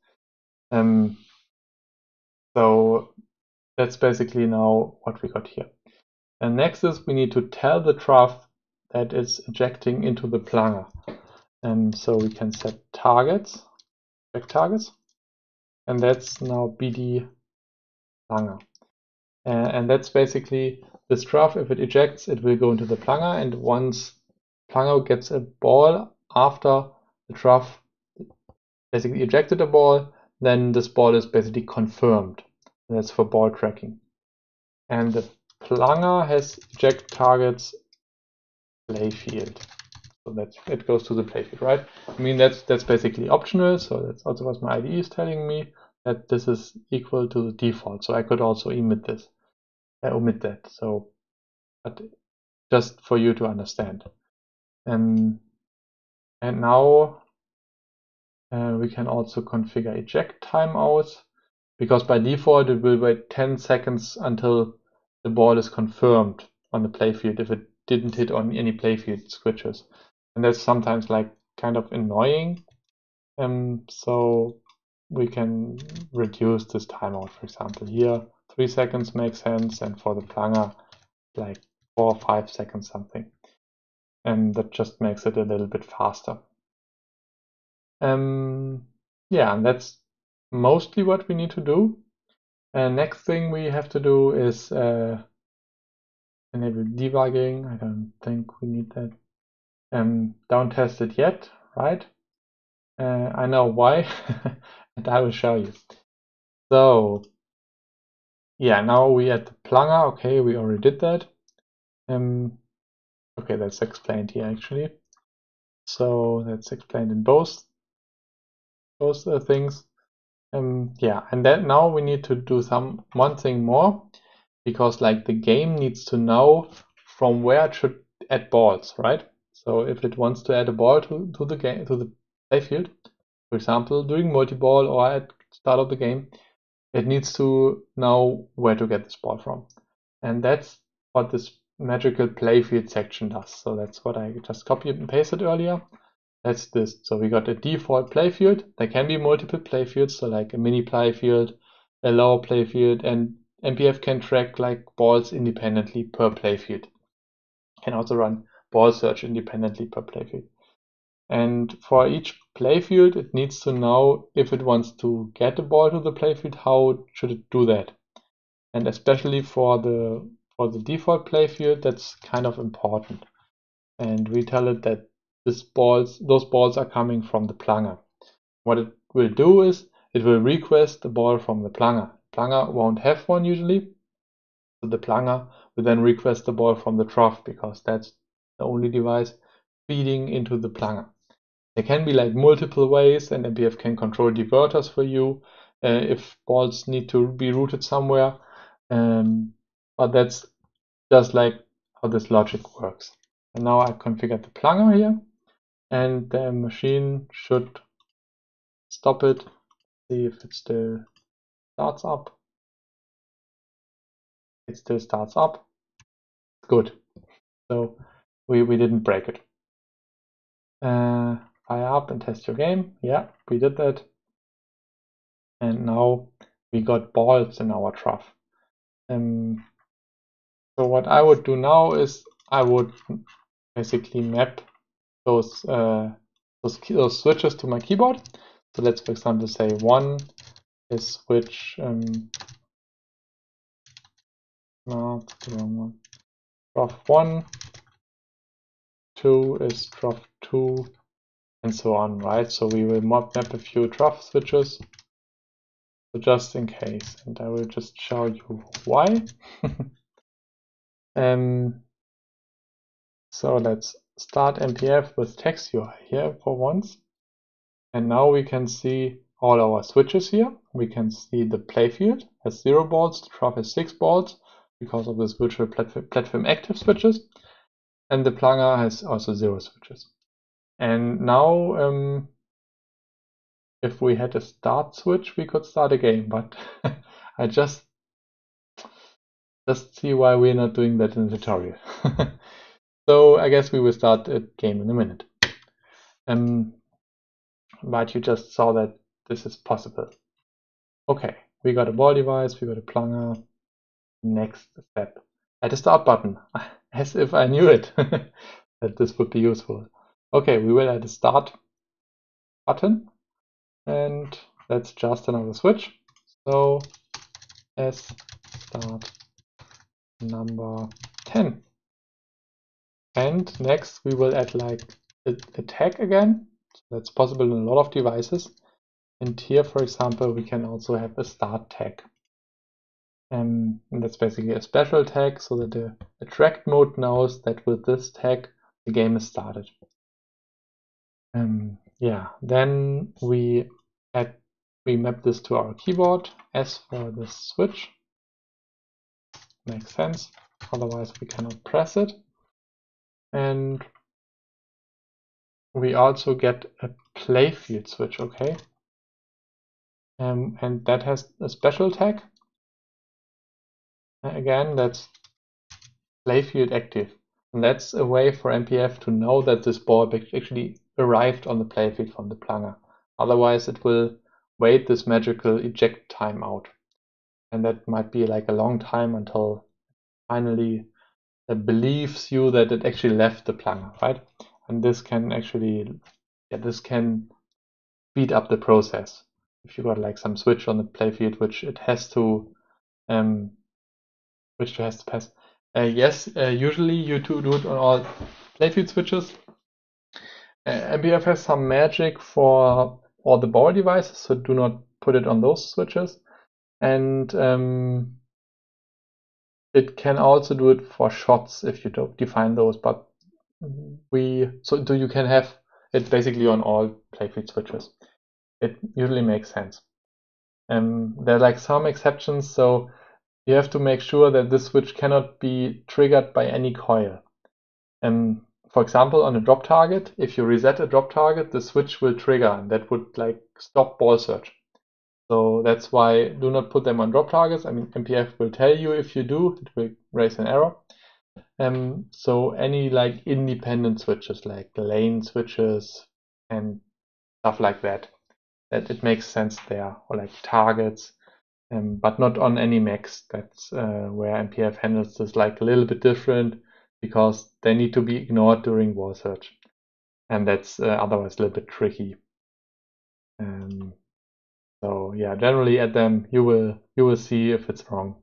So that's basically now what we got here. And next is we need to tell the trough that it's ejecting into the plunger. And so we can set targets, check targets, and that's now BD plunger. And that's basically this trough. If it ejects, it will go into the plunger, and once plunger gets a ball after the trough basically ejected a ball, then this ball is basically confirmed. That's for ball tracking. And the plunger has eject targets playfield. So it goes to the playfield, right? I mean, that's basically optional. So that's also what my IDE is telling me, that this is equal to the default. So I could also omit that. So, but just for you to understand. And now we can also configure eject timeouts, because by default it will wait 10 seconds until the ball is confirmed on the playfield if it didn't hit on any playfield switches. And that's sometimes like kind of annoying. So we can reduce this timeout. For example, here 3 seconds makes sense, and for the plunger like 4 or 5 seconds something. And that just makes it a little bit faster. Yeah, and that's mostly what we need to do. Next thing we have to do is enable debugging. I don't think we need that. Don't test it yet, right? I know why, and I will show you. So yeah, now we add the plunger. Okay, we already did that. Okay, that's explained here actually. So that's explained in both things. Yeah, and then now we need to do one thing more, because like the game needs to know from where it should add balls, right? So if it wants to add a ball to the playfield, for example, doing multi-ball or at start of the game, it needs to know where to get this ball from. And that's what this magical playfield section does. So that's what I just copied and pasted earlier. That's this. So we got a default playfield. There can be multiple playfields, so like a mini playfield, a lower playfield, and MPF can track like balls independently per playfield. Can also run ball search independently per playfield. And for each playfield, it needs to know if it wants to get the ball to the playfield, how should it do that? And especially for the default playfield, that's kind of important. And we tell it that those balls are coming from the plunger. What it will do is it will request the ball from the plunger. Plunger won't have one usually, so the plunger will then request the ball from the trough, because that's the only device feeding into the plunger. There can be like multiple ways, and MPF can control diverters for you if balls need to be routed somewhere. But that's just like how this logic works. And now I configured the plunger here, and the machine should stop it, see if it still starts up. It still starts up. Good. So we didn't break it. Fire up and test your game. Yeah, we did that. And now we got balls in our trough. So what I would do now is I would basically map those switches to my keyboard. So let's, for example, say 1 is switch trough 1, 2 is trough 2, and so on, right? So we will map a few trough switches, so just in case, and I will just show you why. So let's start MPF with text UI here for once. And now we can see all our switches here. We can see the playfield has 0 balls, the trough has 6 balls because of this virtual platform active switches. And the plunger has also 0 switches. And now if we had a start switch, we could start a game, but I just see why we're not doing that in the tutorial. So I guess we will start a game in a minute. But you just saw that this is possible. Okay, we got a ball device, we got a plunger. Next step, add a start button, as if I knew it, that this would be useful. Okay, we will add a start button, and that's just another switch. So S start number 10. And next we will add like a tag again. That's possible in a lot of devices. And here, for example, we can also have a start tag. And that's basically a special tag so that the attract mode knows that with this tag the game is started. Yeah, then we map this to our keyboard. S for the switch. Makes sense. Otherwise we cannot press it. And we also get a playfield switch, okay? And that has a special tag. Again, that's playfield active. And that's a way for MPF to know that this ball actually arrived on the playfield from the plunger. Otherwise it will wait this magical eject time out. And that might be like a long time until finally it believes you that it actually left the plunger, right? And this can actually, this can speed up the process. If you got like some switch on the playfield which it has to pass. Yes, usually you do it on all playfield switches. MPF has some magic for all the ball devices, so do not put it on those switches. And it can also do it for shots if you don't define those, but you can have it basically on all playfield switches. It usually makes sense. There are like some exceptions, so you have to make sure that this switch cannot be triggered by any coil. For example, on a drop target, if you reset a drop target, the switch will trigger, and that would like stop ball search. So that's why do not put them on drop targets. I mean, MPF will tell you if you do, it will raise an error. So any like independent switches, like lane switches and stuff like that it makes sense there, or like targets, but not on any max. That's where MPF handles this like a little bit different because they need to be ignored during ball search, and that's otherwise a little bit tricky. So yeah, generally at them you will see if it's wrong.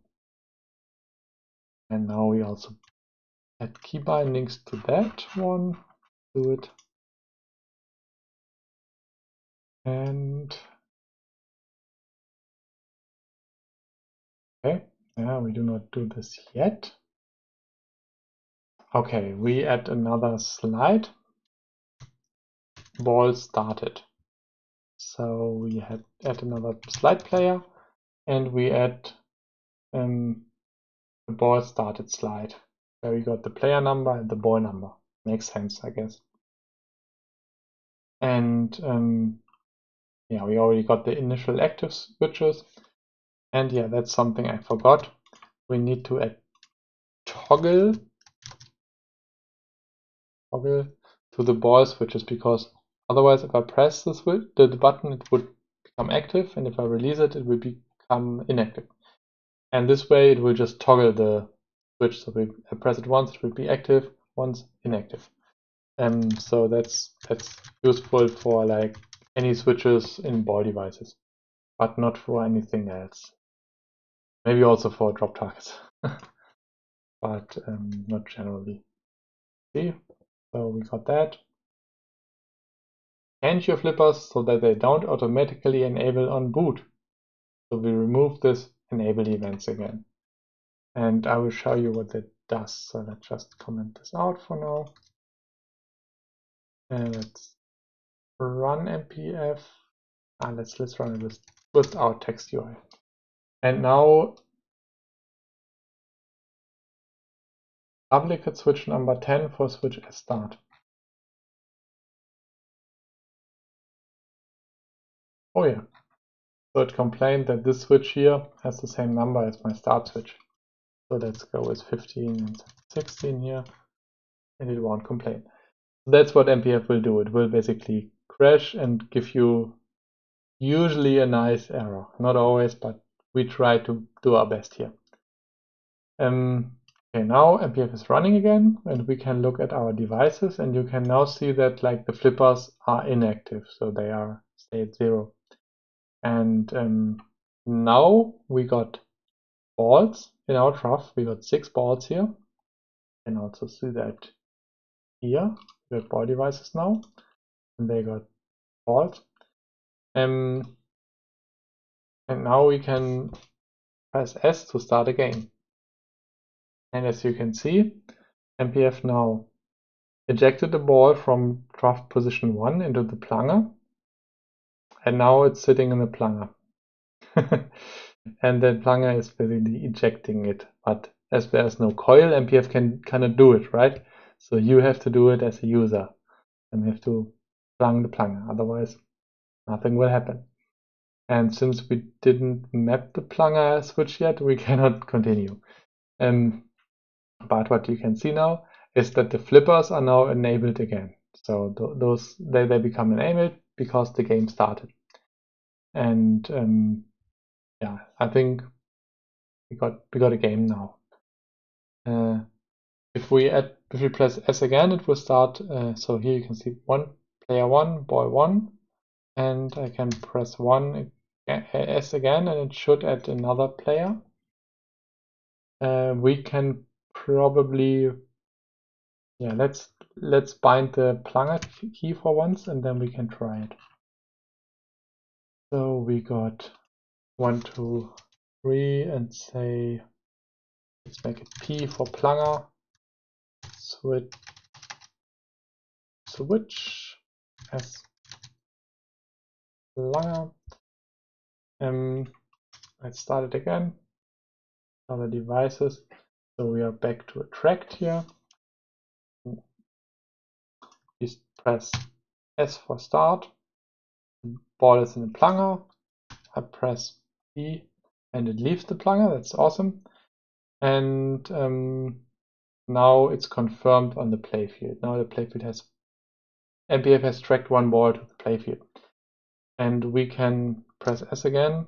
And now we also add key bindings to that one. Do it. And okay, yeah, we do not do this yet. Okay, we add another slide. Ball started. So we add another slide player, and we add the ball started slide. There we got the player number and the ball number. Makes sense, I guess. And yeah, we already got the initial active switches. And yeah, that's something I forgot. We need to add toggle to the ball switches, because otherwise if I press the button, it would become active, and if I release it, it will become inactive. And this way it will just toggle the switch. So if I press it once, it will be active, once inactive. So that's useful for like any switches in ball devices, but not for anything else. Maybe also for drop targets, but not generally. See, so we got that. And your flippers so that they don't automatically enable on boot. So we remove this enable events again. And I will show you what that does. So let's just comment this out for now. And let's run MPF. Let's run it without text UI. And now duplicate switch number 10 for switch as start. Oh yeah. So it complained that this switch here has the same number as my start switch. So let's go with 15 and 16 here, and it won't complain. So that's what MPF will do. It will basically crash and give you usually a nice error. Not always, but we try to do our best here. Okay, now MPF is running again, and we can look at our devices, and you can now see that like the flippers are inactive, so they are state 0. And now we got balls in our trough. We got 6 balls here. You can also see that here. We got ball devices now, and they got balls. And now we can press S to start again. And as you can see, MPF now ejected the ball from trough position 1 into the plunger, and now it's sitting in the plunger. And the plunger is basically ejecting it, but as there's no coil, MPF cannot do it, right? So you have to do it as a user, and you have to plung the plunger, otherwise nothing will happen. And since we didn't map the plunger switch yet, we cannot continue. But what you can see now is that the flippers are now enabled again. So they become enabled because the game started. And yeah, I think we got a game now. If we press S again, it will start. So here you can see player 1, ball 1, and I can press S again, and it should add another player. We can probably, yeah, let's bind the plunger key for once, and then we can try it. So we got 1, 2, 3, and say let's make it P for plunger. Switch S plunger. Let's start it again. Other devices. So we are back to attract here. Please press S for start. The ball is in the plunger. I press E and it leaves the plunger. That's awesome. And now it's confirmed on the playfield. Now the playfield MPF has tracked one ball to the playfield. And we can press S again.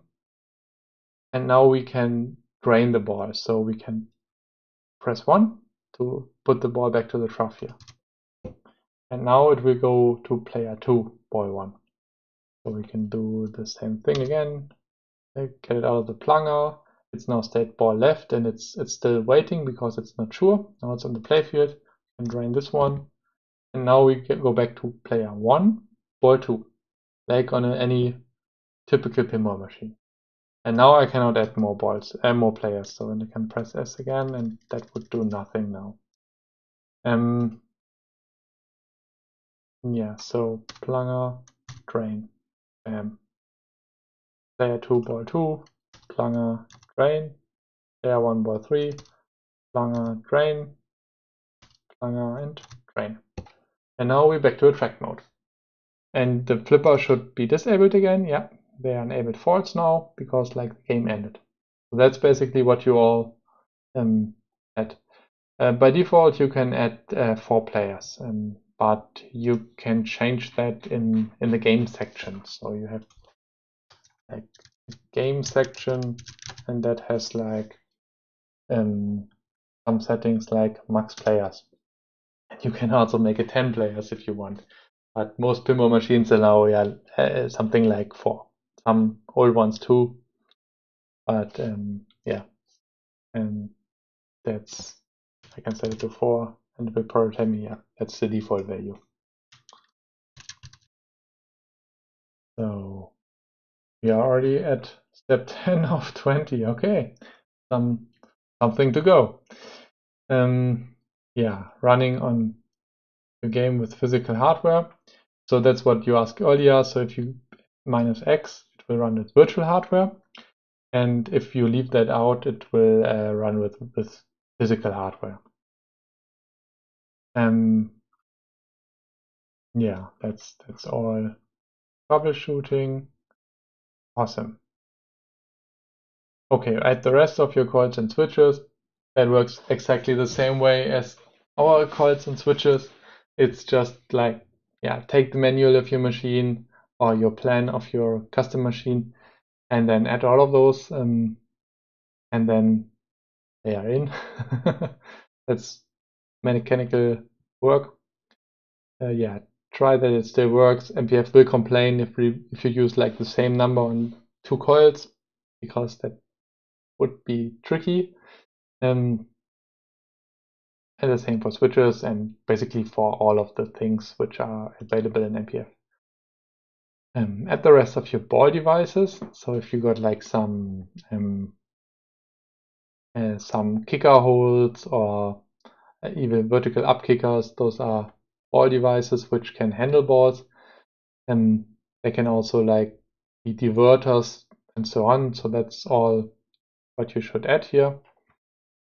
And now we can drain the ball. So we can press 1 to put the ball back to the trough here. And now it will go to player 2, ball 1. So we can do the same thing again. Get it out of the plunger. It's now state ball left, and it's still waiting because it's not sure. Now it's on the playfield. We can drain this one. And now we go back to player 1, ball 2, like on any typical pinball machine. And now I cannot add more players. So then I can press S again, and that would do nothing now. Yeah, so plunger, drain, player 2, ball 2, plunger, drain, player 1, ball 3, plunger, drain, plunger, and drain. And now we're back to attract mode. And the flipper should be disabled again. Yeah, they are enabled false now because like the game ended. So that's basically what you all add. By default, you can add 4 players, but you can change that in the game section. So you have like a game section, and that has like some settings like max players. And you can also make it 10 players if you want. But most pinball machines allow something like 4. Some old ones too. But yeah, and that's, I can set it to 4, and it will probably tell me, yeah, that's the default value. So we are already at step 10 of 20. Okay, something to go. Yeah, running on a game with physical hardware. So that's what you asked earlier. So if you -X, it will run with virtual hardware. And if you leave that out, it will run with physical hardware. Yeah, that's all troubleshooting. Awesome. Okay, add the rest of your coils and switches. That works exactly the same way as our coils and switches. It's just like, yeah, take the manual of your machine or your plan of your custom machine and then add all of those, and then they are in. That's mechanical work. Yeah, try that it still works. MPF will complain if you use like the same number on 2 coils, because that would be tricky. And the same for switches and basically for all of the things which are available in MPF. add the rest of your ball devices. So if you got like some kicker holes or even vertical up kickers, those are ball devices which can handle balls. They can also like be diverters and so on. So that's all what you should add here.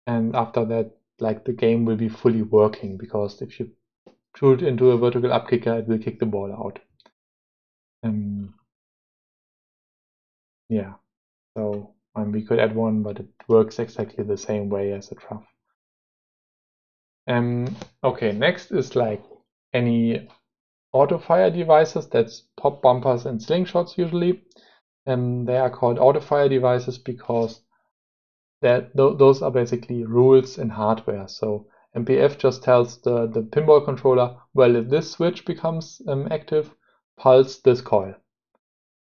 And after that, like the game will be fully working, because if you shoot into a vertical up kicker, it will kick the ball out. Yeah, so we could add one, but it works exactly the same way as a trough. Okay, next is like any autofire devices. That's pop bumpers and slingshots usually. They are called autofire devices because those are basically rules in hardware. So MPF just tells the pinball controller, well, if this switch becomes active, pulse this coil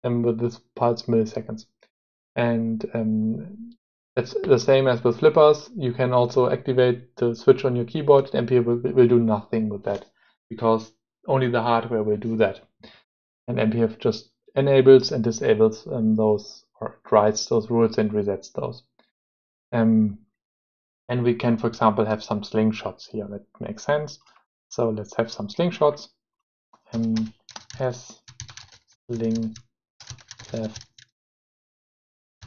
with this pulse milliseconds. And it's the same as with flippers. You can also activate the switch on your keyboard. MPF will do nothing with that, because only the hardware will do that. And MPF just enables and disables those, or writes those rules and resets those. And we can, for example, have some slingshots here. That makes sense. So let's have some slingshots. S sling left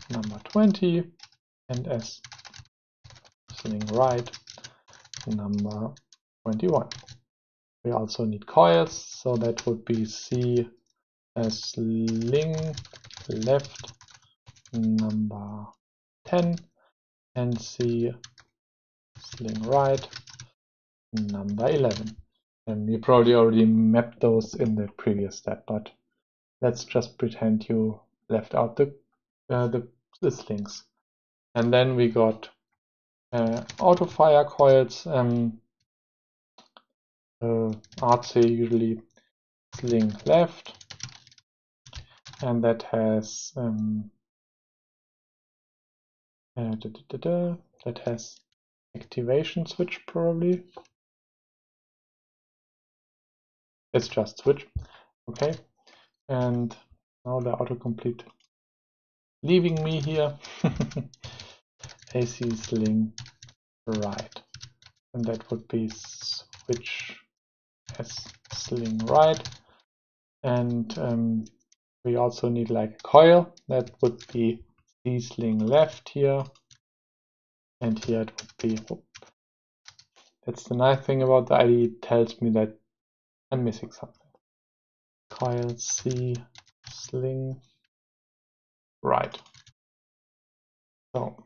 number 20 and S sling right number 21. We also need coils, so that would be C sling left number 10 and C sling right number 11. And you probably already mapped those in the previous step, but let's just pretend you left out the slings. And then we got autofire coils, RC usually sling left, and that has that has activation switch probably. It's just switch, okay. And now the autocomplete leaving me here. AC sling right, and that would be switch S sling right. And we also need like a coil. That would be C sling left here, and here it would be, that's the nice thing about the IDE, it tells me that I'm missing something. Coil C sling right. So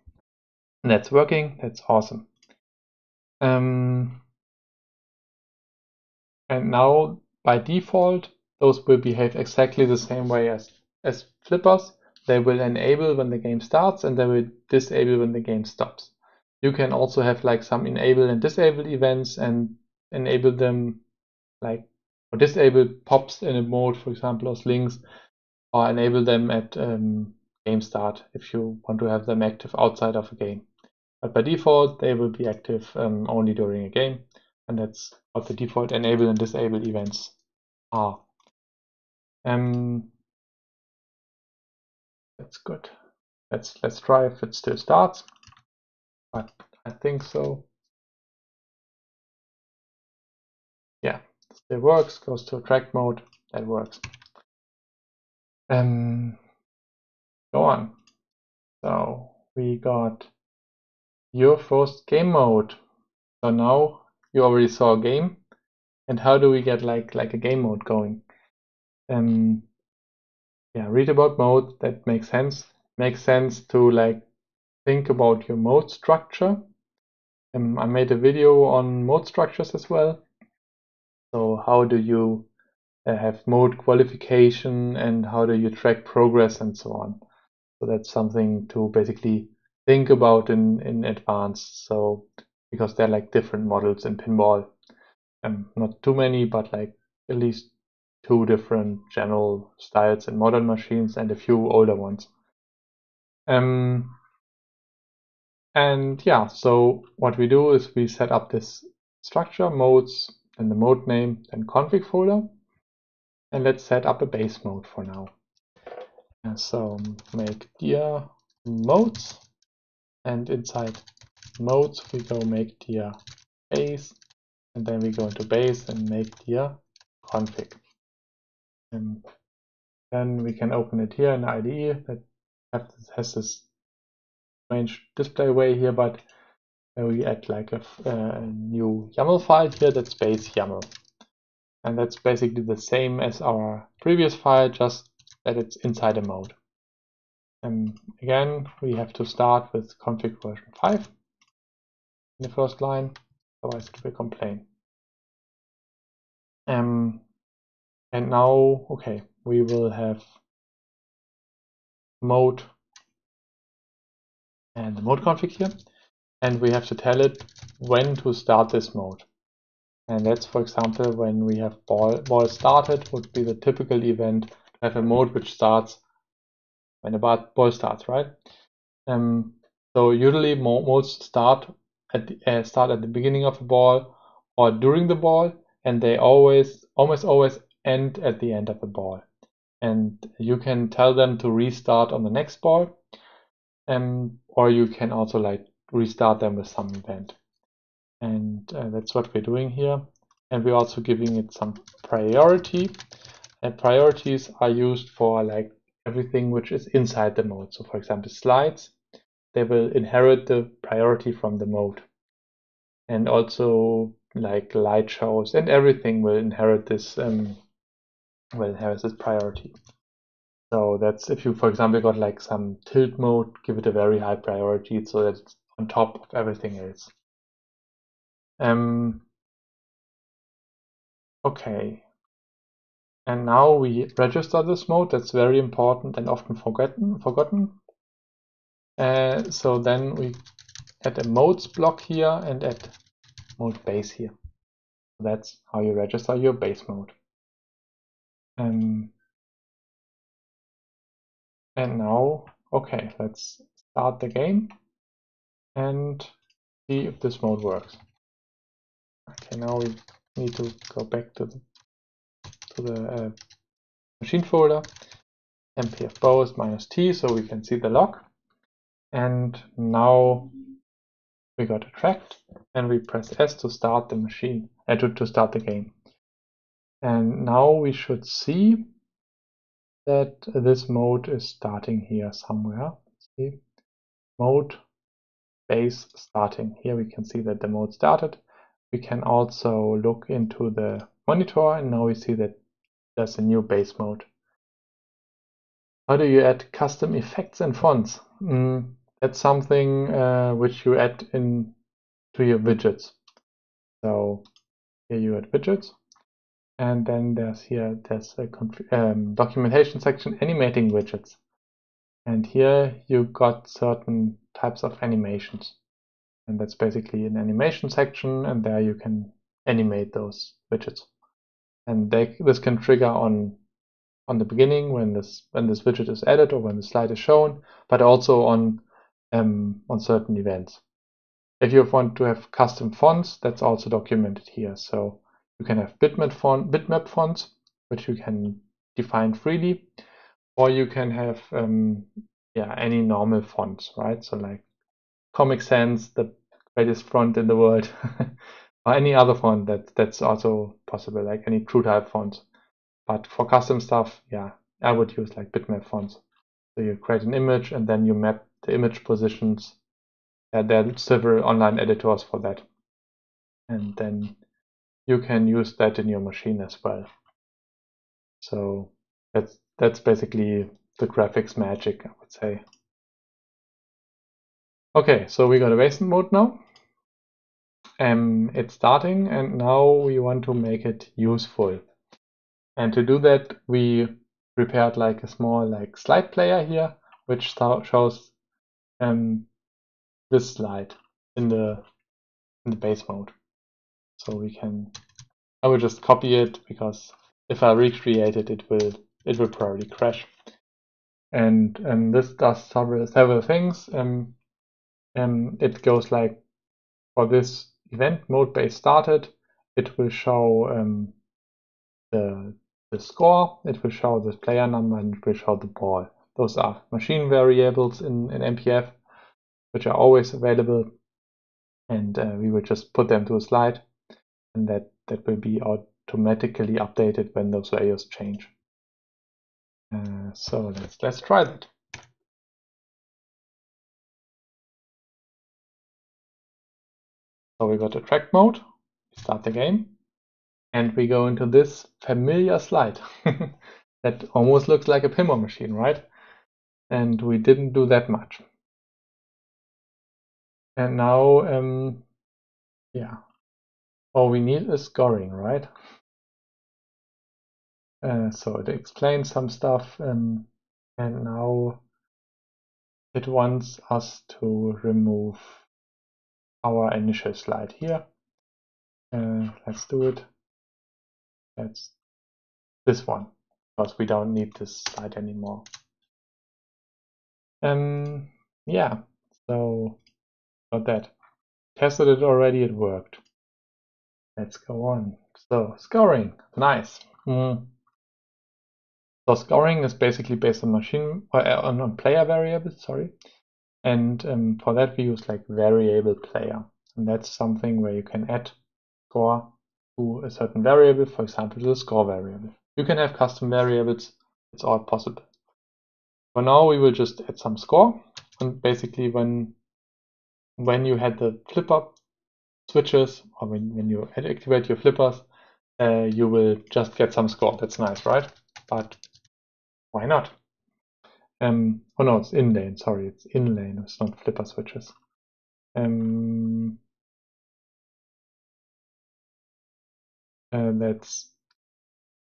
that's working, that's awesome. And now by default, those will behave exactly the same way as flippers. They will enable when the game starts, and they will disable when the game stops. You can also have like some enable and disable events, and enable them like, or disable pops in a mode, for example, or slings, or enable them at game start if you want to have them active outside of a game. But by default, they will be active only during a game, and that's what the default enable and disable events are. That's good. Let's try if it still starts, but I think so. Yeah, it still works. Goes to track mode. That works. Go on. So we got your first game mode. So now you already saw a game, and how do we get like a game mode going? Yeah, read about mode. That makes sense. Makes sense to like think about your mode structure. I made a video on mode structures as well. So how do you have mode qualification, and how do you track progress and so on? So that's something to basically think about in advance. So because there are like different models in pinball, not too many, but like at least 2 different general styles in modern machines and a few older ones. And yeah, so what we do is we set up this structure, modes, and the mode name, and config folder. and let's set up a base mode for now. So make dir modes, and inside modes we go make dir base, and then we go into base and make dir config. And then we can open it here in IDE that has this strange display way here, but we add like a new YAML file here that's base YAML. And that's basically the same as our previous file, just that it's inside a mode. And again, we have to start with config version 5 in the first line, otherwise it will complain. And now, okay, we will have mode and the mode config here, and we have to tell it when to start this mode. And that's, for example, when we have ball started, would be the typical event to have a mode which starts when a ball starts, right? So usually modes start at the beginning of the ball or during the ball, and they almost always end at the end of the ball. And you can tell them to restart on the next ball, or you can also like restart them with some event. And that's what we're doing here. And we're also giving it some priority. And priorities are used for like everything which is inside the mode. So for example, slides, they will inherit the priority from the mode. And also like light shows and everything will inherit this priority. So that's if you, for example, got like some tilt mode, give it a very high priority so that it's on top of everything else. Okay, and now we register this mode. That's very important and often forgotten. So then we add a modes block here and add mode base here. That's how you register your base mode. And now, okay, let's start the game and see if this mode works. Okay, now we need to go back to the machine folder, MPF both -t, so we can see the log. And now we got a tracked, and we press S to start the machine, to start the game. And now we should see that this mode is starting here somewhere. See, mode base starting. Here we can see that the mode started. We can also look into the monitor, and now we see that there's a new base mode. How do you add custom effects and fonts? That's something which you add in to your widgets. So here you add widgets, and then there's a documentation section, animating widgets. And here you got certain types of animations. And that's basically an animation section, and there you can animate those widgets. And this can trigger on the beginning when this widget is added or when the slide is shown, but also on certain events. If you want to have custom fonts, that's also documented here. So you can have bitmap fonts, which you can define freely, or you can have any normal fonts, right? So like Comic Sans, the greatest font in the world, or any other font that's also possible, like any TrueType font. But for custom stuff, yeah, I would use like bitmap fonts. So you create an image and then you map the image positions. There are several online editors for that. And then you can use that in your machine as well. So that's basically the graphics magic, I would say. Okay, so we got a base mode now. It's starting, and now we want to make it useful. And to do that, we prepared like a small like slide player here, which shows this slide in the base mode. So I will just copy it, because if I recreate it, it will probably crash. And this does several things. It goes like, for this event mode base started, it will show the the score, it will show the player number, and it will show the ball. Those are machine variables in MPF, which are always available, and we will just put them to a slide, and that will be automatically updated when those values change. So let's try that. So we got a track mode, we start the game, and we go into this familiar slide that almost looks like a pinball machine, right? And we didn't do that much. And now, yeah, all we need is scoring, right? So it explains some stuff, and now it wants us to remove our initial slide here. Let's do it. That's this one, because we don't need this slide anymore. Yeah, so got that. Tested it already, it worked. Let's go on. So scoring, nice. So scoring is basically based on machine on player variables, sorry. And for that we use like variable player, and that's something where you can add score to a certain variable, for example the score variable. You can have custom variables, it's all possible. For now we will just add some score, and basically when you had the flipper switches, or when you activate your flippers, you will just get some score. That's nice, right? But why not? Oh no, it's in-lane, sorry, it's in-lane, it's not flipper switches. That's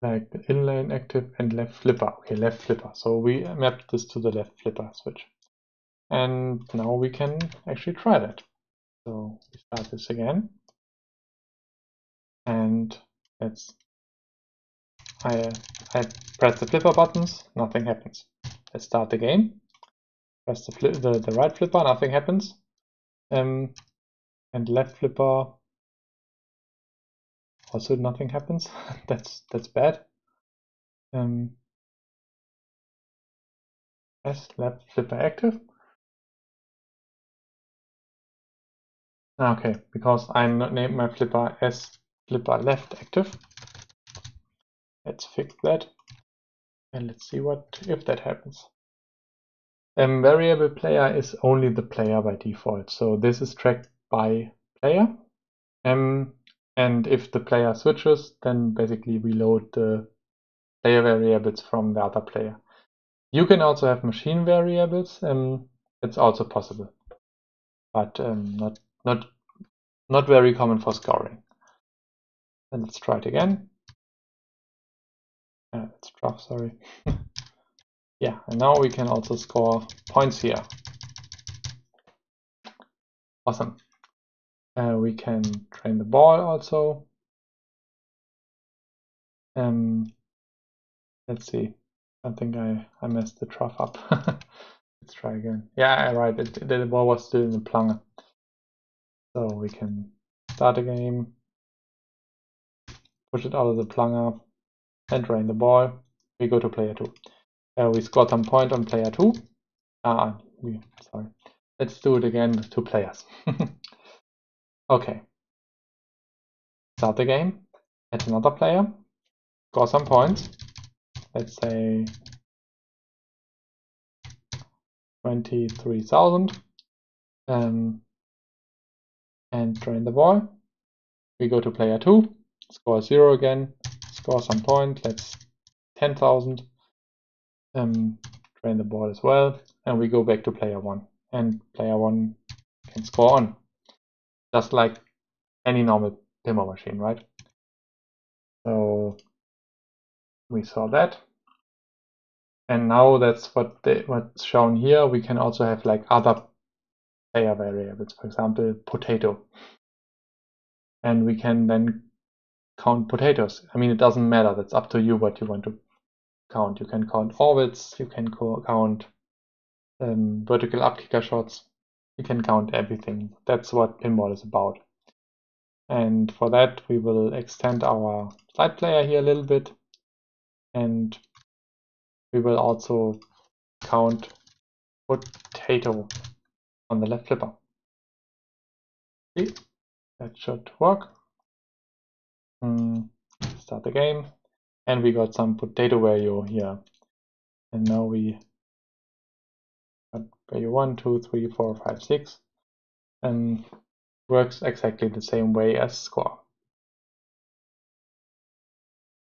like the in-lane active and left flipper. Okay, left flipper. So we mapped this to the left flipper switch. And now we can actually try that. So we start this again. And I press the flipper buttons, nothing happens. Let's start the game. Press the right flipper, nothing happens. And left flipper, also nothing happens. that's bad. Yes, left flipper active. Okay, because I named my flipper as flipper left active. Let's fix that. And let's see if that happens. Variable player is only the player by default. So this is tracked by player. And if the player switches, then basically we load the player variables from the other player. You can also have machine variables. It's also possible, but not very common for scoring. And let's try it again. It's trough, sorry. Yeah, and now we can also score points here. Awesome. We can train the ball also. Let's see. I think I messed the trough up. Let's try again. Yeah, right. The ball was still in the plunger. So we can start a game, push it out of the plunger, and drain the ball. We go to player 2. We scored some point on player 2. Sorry. Let's do it again with 2 players. Okay. Start the game. Add another player. Score some points. Let's say 23,000. And drain the ball. We go to player 2. Score 0 again. Score some point. Let's 10,000. Drain the ball as well, and we go back to player 1, and player 1 can score on, just like any normal pinball machine, right? So we saw that, and now that's what's shown here. We can also have like other player variables, for example, potato, and we can then count potatoes. I mean, it doesn't matter. That's up to you what you want to count. You can count orbits. You can count vertical up kicker shots. You can count everything. That's what pinball is about. And for that we will extend our slide player here a little bit. and we will also count potato on the left flipper. See, that should work. Start the game, and we got some potato value here. And now we got value 1, 2, 3, 4, 5, 6, and works exactly the same way as score.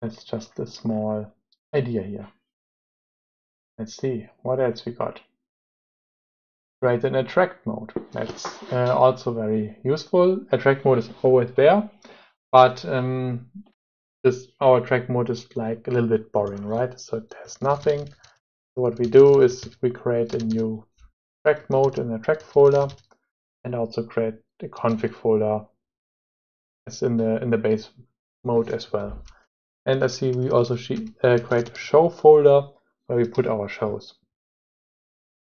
That's just a small idea here. Let's see, what else we got? Create an attract mode. That's also very useful. Attract mode is always there, but our attract mode is like a little bit boring, right? So it has nothing. So what we do is we create a new attract mode in the attract folder, and also create a config folder as in the base mode as well. And I see we also create a show folder where we put our shows.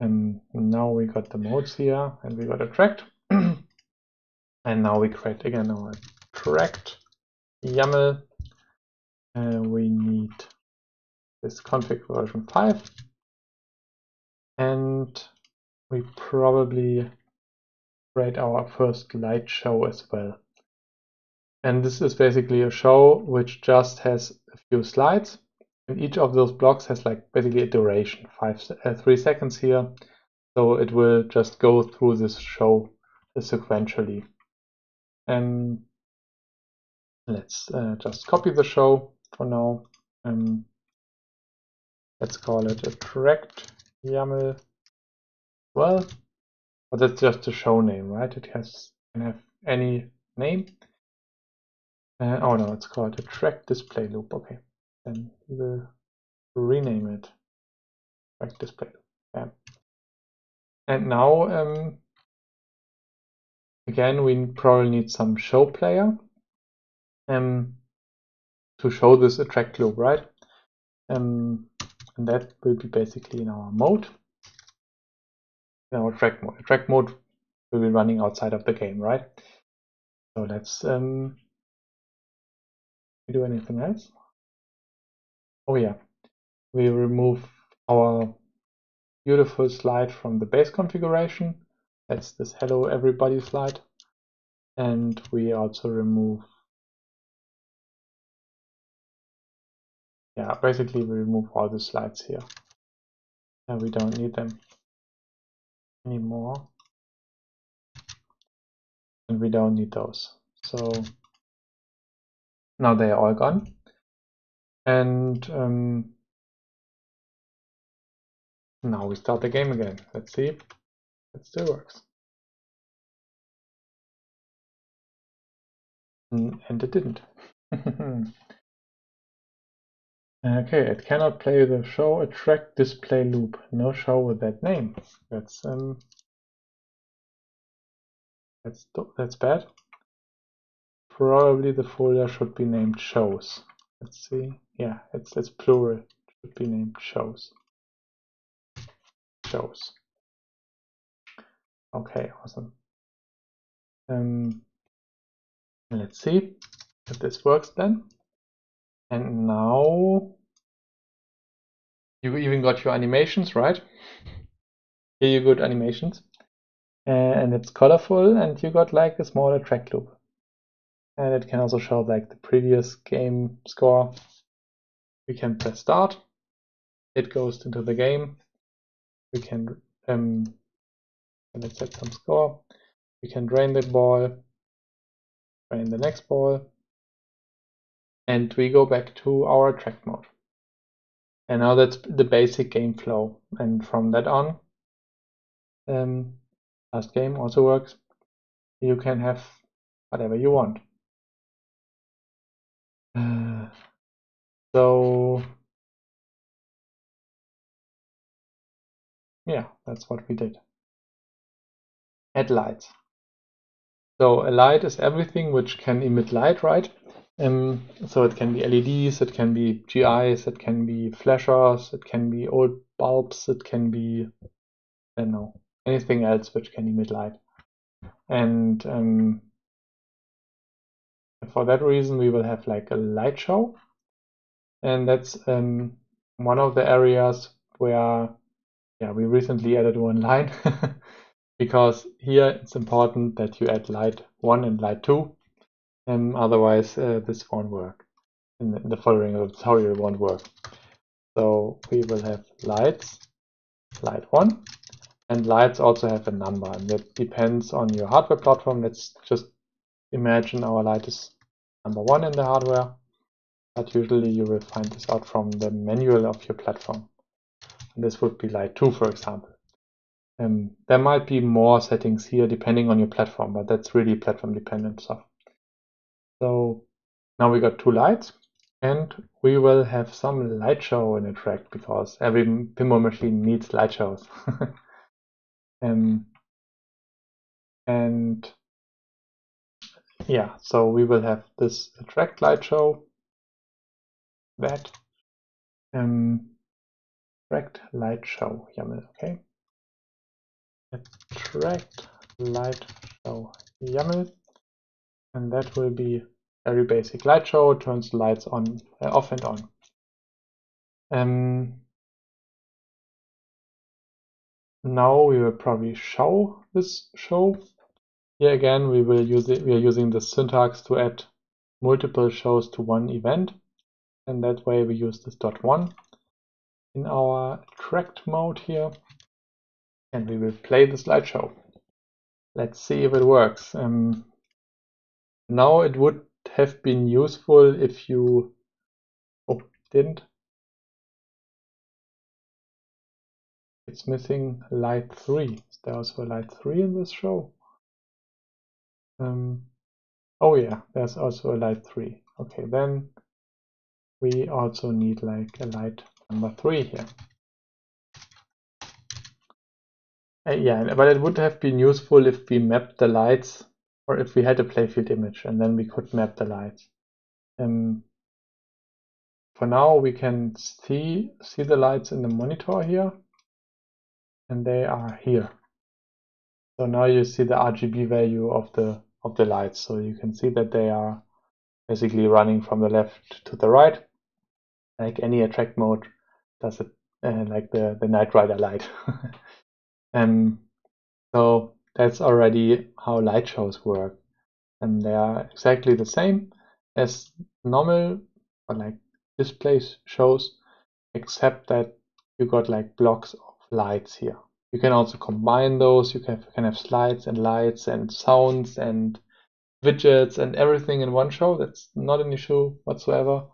And now we got the modes here, and we got attract. And now we create again our attract YAML. We need this config version 5, and we probably create our first light show as well. And this is basically a show which just has a few slides, and each of those blocks has like basically a duration, 3 seconds here. So it will just go through this show sequentially. And let's just copy the show for now. Let's call it attract YAML. Well, but that's just a show name, right? It can have any name. Oh no, it's called attract display loop. Okay, then we will rename it attract display loop. Yeah. And now again, we probably need some show player to show this attract loop, right? And that will be basically in our mode, in our attract mode. Attract mode will be running outside of the game, right? So let's do anything else. Oh yeah, we remove our beautiful slide from the base configuration. That's this hello everybody slide. And we also remove, yeah, basically we remove all the slides here. And we don't need them anymore. And we don't need those. So now they are all gone. And now we start the game again. Let's see if it still works. And it didn't. Okay, it cannot play the show attract display loop. No show with that name. That's bad. Probably the folder should be named shows. Let's see. Yeah, it's plural. It should be named shows. Shows. Okay, awesome. Let's see if this works then. And now you even got your animations, right? Here you got animations. And it's colorful, and you got like a small attract loop. And it can also show like the previous game score. We can press start. It goes into the game. We can let's set some score. We can drain the ball, drain the next ball, and we go back to our attract mode. And now that's the basic game flow. And from that on, last game also works. You can have whatever you want. So yeah, that's what we did. Add lights. So a light is everything which can emit light, right? So it can be LEDs, it can be GIs, it can be flashers, it can be old bulbs, it can be, I don't know, anything else which can emit light. And for that reason, we will have like a light show. and that's one of the areas where we recently added one line because here it's important that you add light 1 and light 2, otherwise this won't work. In the following tutorial won't work. So we will have lights, light 1, and lights also have a number, and that depends on your hardware platform. Let's just imagine our light is number 1 in the hardware, but usually you will find this out from the manual of your platform. And this would be light 2, for example. There might be more settings here depending on your platform, but that's really platform dependent stuff. So now we got 2 lights, and we will have some light show in a track because every pinball machine needs light shows. And yeah, so we will have this attract light show, that attract light show YAML, okay. Attract light show YAML, and that will be very basic light show, turns the lights on, off and on. Now we will probably show this show. Here again, we are using the syntax to add multiple shows to one event, and that way we use this .1 in our attract mode here, and we will play the slideshow. Let's see if it works. Now it would have been useful if you didn't. It's missing light 3. Is there also a light 3 in this show? Oh yeah, there's also a light 3. Okay, then we also need like a light number 3 here. Yeah, but it would have been useful if we mapped the lights, or if we had a playfield image and then we could map the lights. For now we can see the lights in the monitor here, and they are here. So now you see the RGB value of the lights, so you can see that they are basically running from the left to the right, like any attract mode does it, like the Knight Rider light. So that's already how light shows work, and they are exactly the same as normal or like display shows, except that you got like blocks of lights here. You can also combine those. You can have slides and lights and sounds and widgets and everything in one show. That's not an issue whatsoever.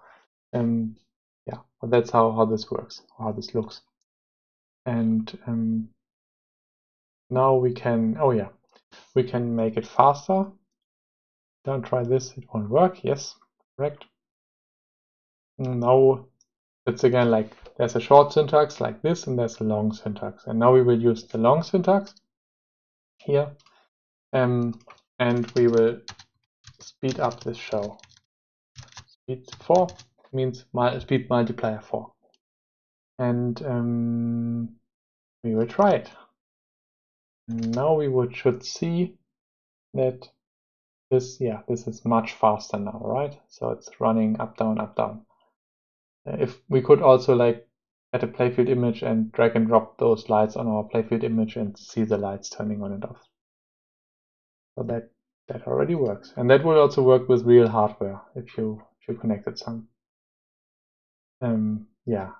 Yeah, but that's how this works, how this looks. And now we can, we can make it faster. Don't try this, it won't work. Yes, correct. Now it's again like there's a short syntax like this, and there's a long syntax. And now we will use the long syntax here, and we will speed up this show. Speed 4 means speed multiplier 4. And we will try it. Now we should see that this is much faster now, right? So it's running up, down, up, down. If we could also like add a playfield image and drag and drop those lights on our playfield image and see the lights turning on and off. So that already works. And that will also work with real hardware if you connected some. Yeah,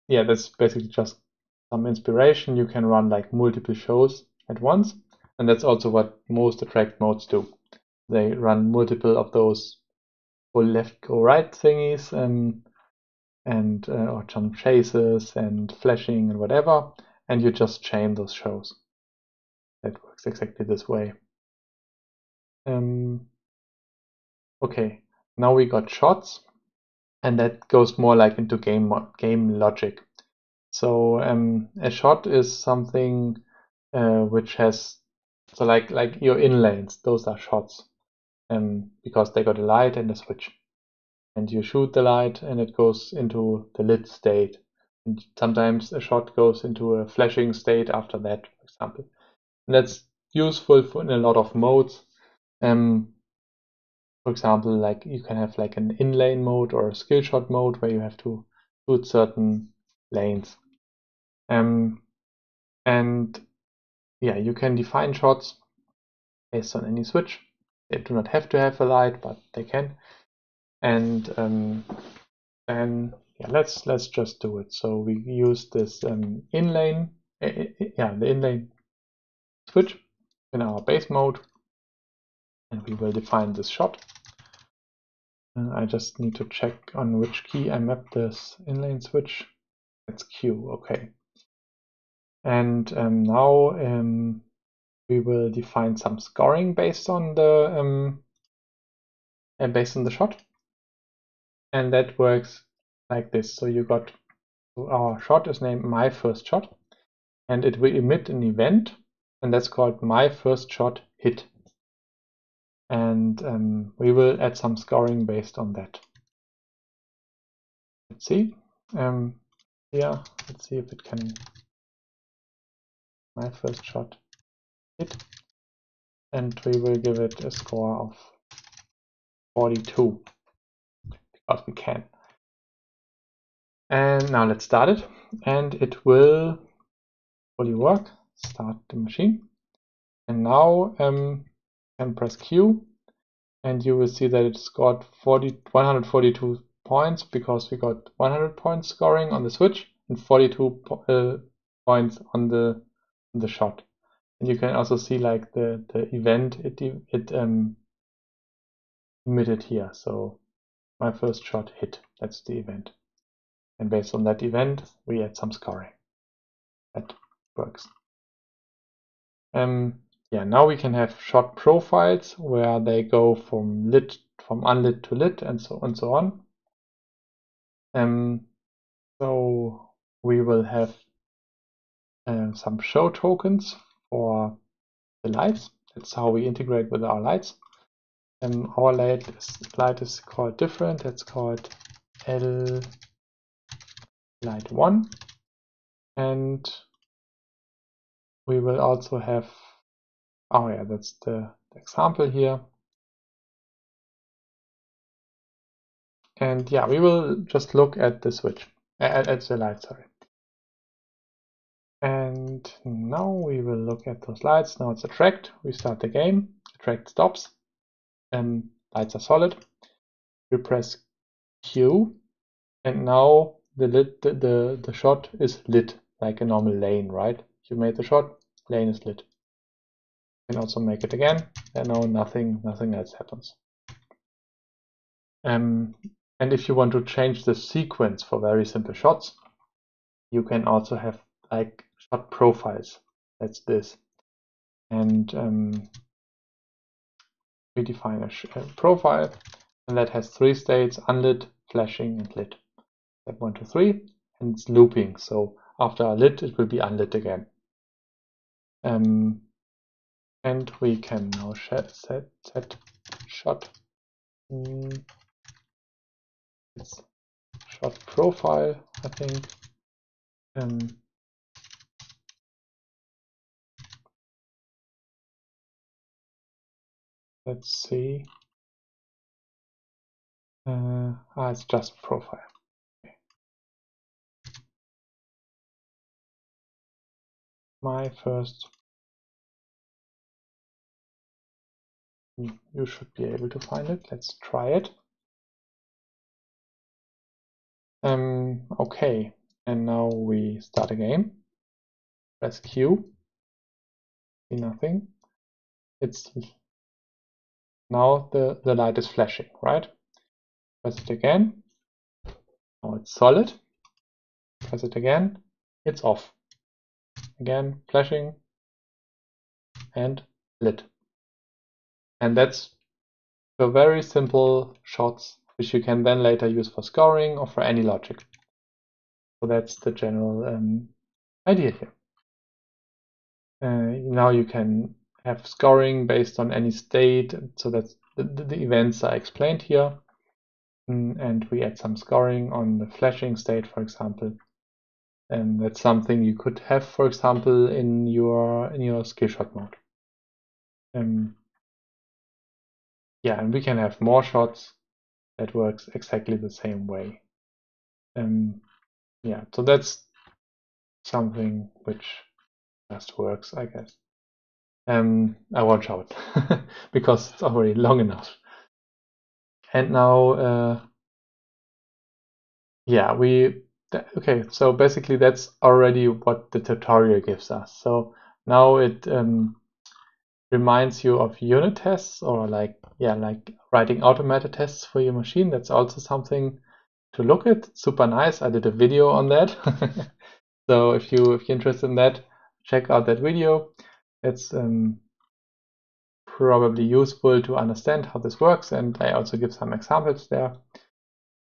that's basically just some inspiration. You can run like multiple shows at once, and that's also what most attract modes do. They run multiple of those go left, go right thingies, or jump chases and flashing and whatever, and you just chain those shows. That works exactly this way. Okay, now we got shots, and that goes more like into game logic. So a shot is something which has, so like your inlanes, those are shots, because they got a light and a switch, and you shoot the light and it goes into the lit state, and sometimes a shot goes into a flashing state after that, for example. And that's useful in a lot of modes. For example, like you can have like an in-lane mode or a skill shot mode where you have to shoot certain lanes. And yeah, you can define shots based on any switch. They do not have to have a light, but they can. And then yeah, let's just do it. So we use this in-lane, the in-lane switch in our base mode, and we will define this shot. I just need to check on which key I map this inlane switch. That's Q, okay. And now we will define some scoring based on the shot, and that works like this. So you got our shot is named my first shot, and it will emit an event, and that's called my first shot hit. And we will add some scoring based on that. Let's see. Yeah, let's see if it can. My first shot hit, and we will give it a score of 42 because we can. And now let's start it, and it will fully work. Start the machine, and now can press Q, and you will see that it scored 142 points because we got 100 points scoring on the switch and 42 points on the shot. And you can also see like the event it emitted here. So my first shot hit, that's the event. And based on that event, we add some scoring. That works. Yeah, now we can have shot profiles where they go from unlit to lit and so on. So we will have some show tokens for the lights. That's how we integrate with our lights. Our light is called different. It's called L light 1, and we will also have, oh yeah, that's the example here. And yeah, we will just look at the switch, at the light, sorry. And now we will look at those lights. Now it's attract. We start the game. Attract stops. Lights are solid. We press Q, and now the shot is lit like a normal lane, right? You made the shot, lane is lit. You can also make it again, and now nothing else happens. And if you want to change the sequence for very simple shots, you can also have like shot profiles. That's this. And we define a profile, and that has 3 states: unlit, flashing, and lit. Step 1, 2, 3, and it's looping. So after lit, it will be unlit again. And we can now set shot. It's shot profile, I think. Let's see. It's just profile. Okay. My first. You should be able to find it. Let's try it. Okay, and now we start a game. Press Q. See nothing. It's now the light is flashing, right? Press it again. Now it's solid. Press it again. It's off. Again, flashing and lit. And that's the very simple shots which you can then later use for scoring or for any logic. So that's the general idea here. Now you can have scoring based on any state, so that the events are explained here. And we add some scoring on the flashing state, for example. And that's something you could have, for example, in your skill shot mode. yeah, and we can have more shots that works exactly the same way. Yeah, so that's something which just works, I guess. I won't show it because it's already long enough. And now, yeah, okay, so basically that's already what the tutorial gives us. So now it reminds you of unit tests, or like writing automated tests for your machine. That's also something to look at. Super nice. I did a video on that. So if you're interested in that, check out that video. It's probably useful to understand how this works, and I also give some examples there.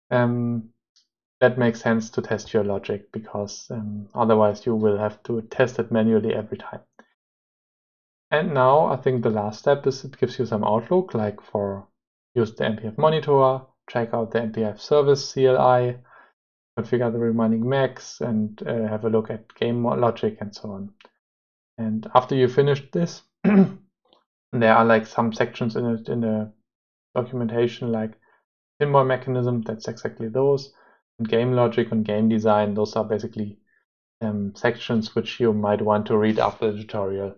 That makes sense to test your logic, because otherwise you will have to test it manually every time. And now I think the last step is it gives you some outlook, like for use the MPF monitor, check out the MPF service CLI, configure the remaining max, and have a look at game logic and so on. And after you finish this, there are like some sections in it in the documentation, like pinball mechanism, that's exactly those, and game logic and game design, those are basically sections which you might want to read after the tutorial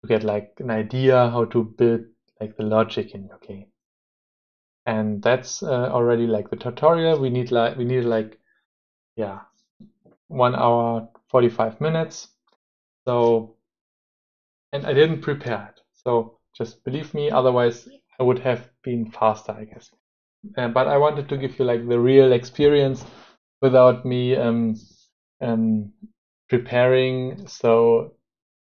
to get like an idea how to build like the logic in your game. And that's already like the tutorial. We need like yeah, 1 hour 45 minutes. So, and I didn't prepare it, so just believe me, otherwise I would have been faster, I guess. But I wanted to give you like the real experience without me preparing. So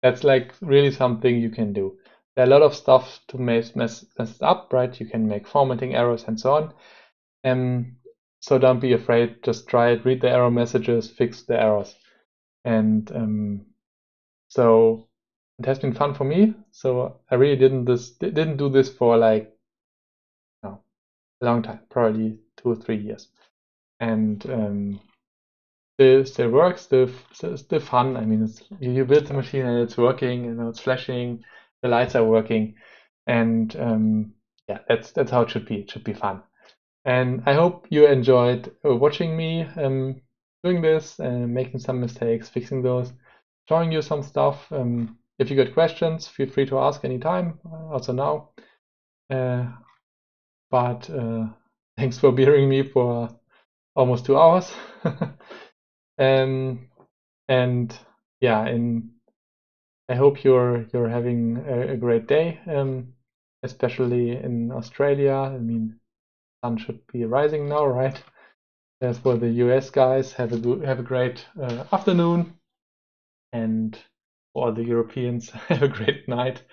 that's like really something you can do. There are a lot of stuff to mess it up, right? You can make formatting errors and so on. So don't be afraid. Just try it. Read the error messages. Fix the errors. And so it has been fun for me. So I really didn't do this for like a long time, probably 2 or 3 years, and still works, still fun. I mean, it's, you build the machine and it's working, and it's flashing, the lights are working, and yeah, that's how it should be. It should be fun. And I hope you enjoyed watching me doing this and making some mistakes, fixing those, showing you some stuff. If you got questions, feel free to ask anytime, also now. But thanks for bearing me for almost 2 hours. And yeah, I hope you're having a great day, especially in Australia. I mean, sun should be rising now, right? As for the US guys, have a great afternoon, and for all the Europeans, have a great night.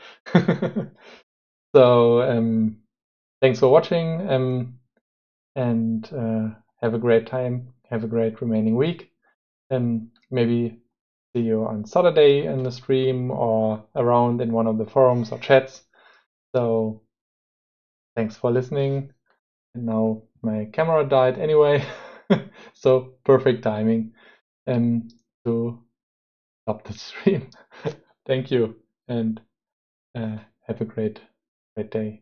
So thanks for watching, and have a great time. Have a great remaining week, and maybe see you on Saturday in the stream or around in one of the forums or chats. So thanks for listening. And now my camera died anyway, so perfect timing to stop the stream. Thank you, and have a great day.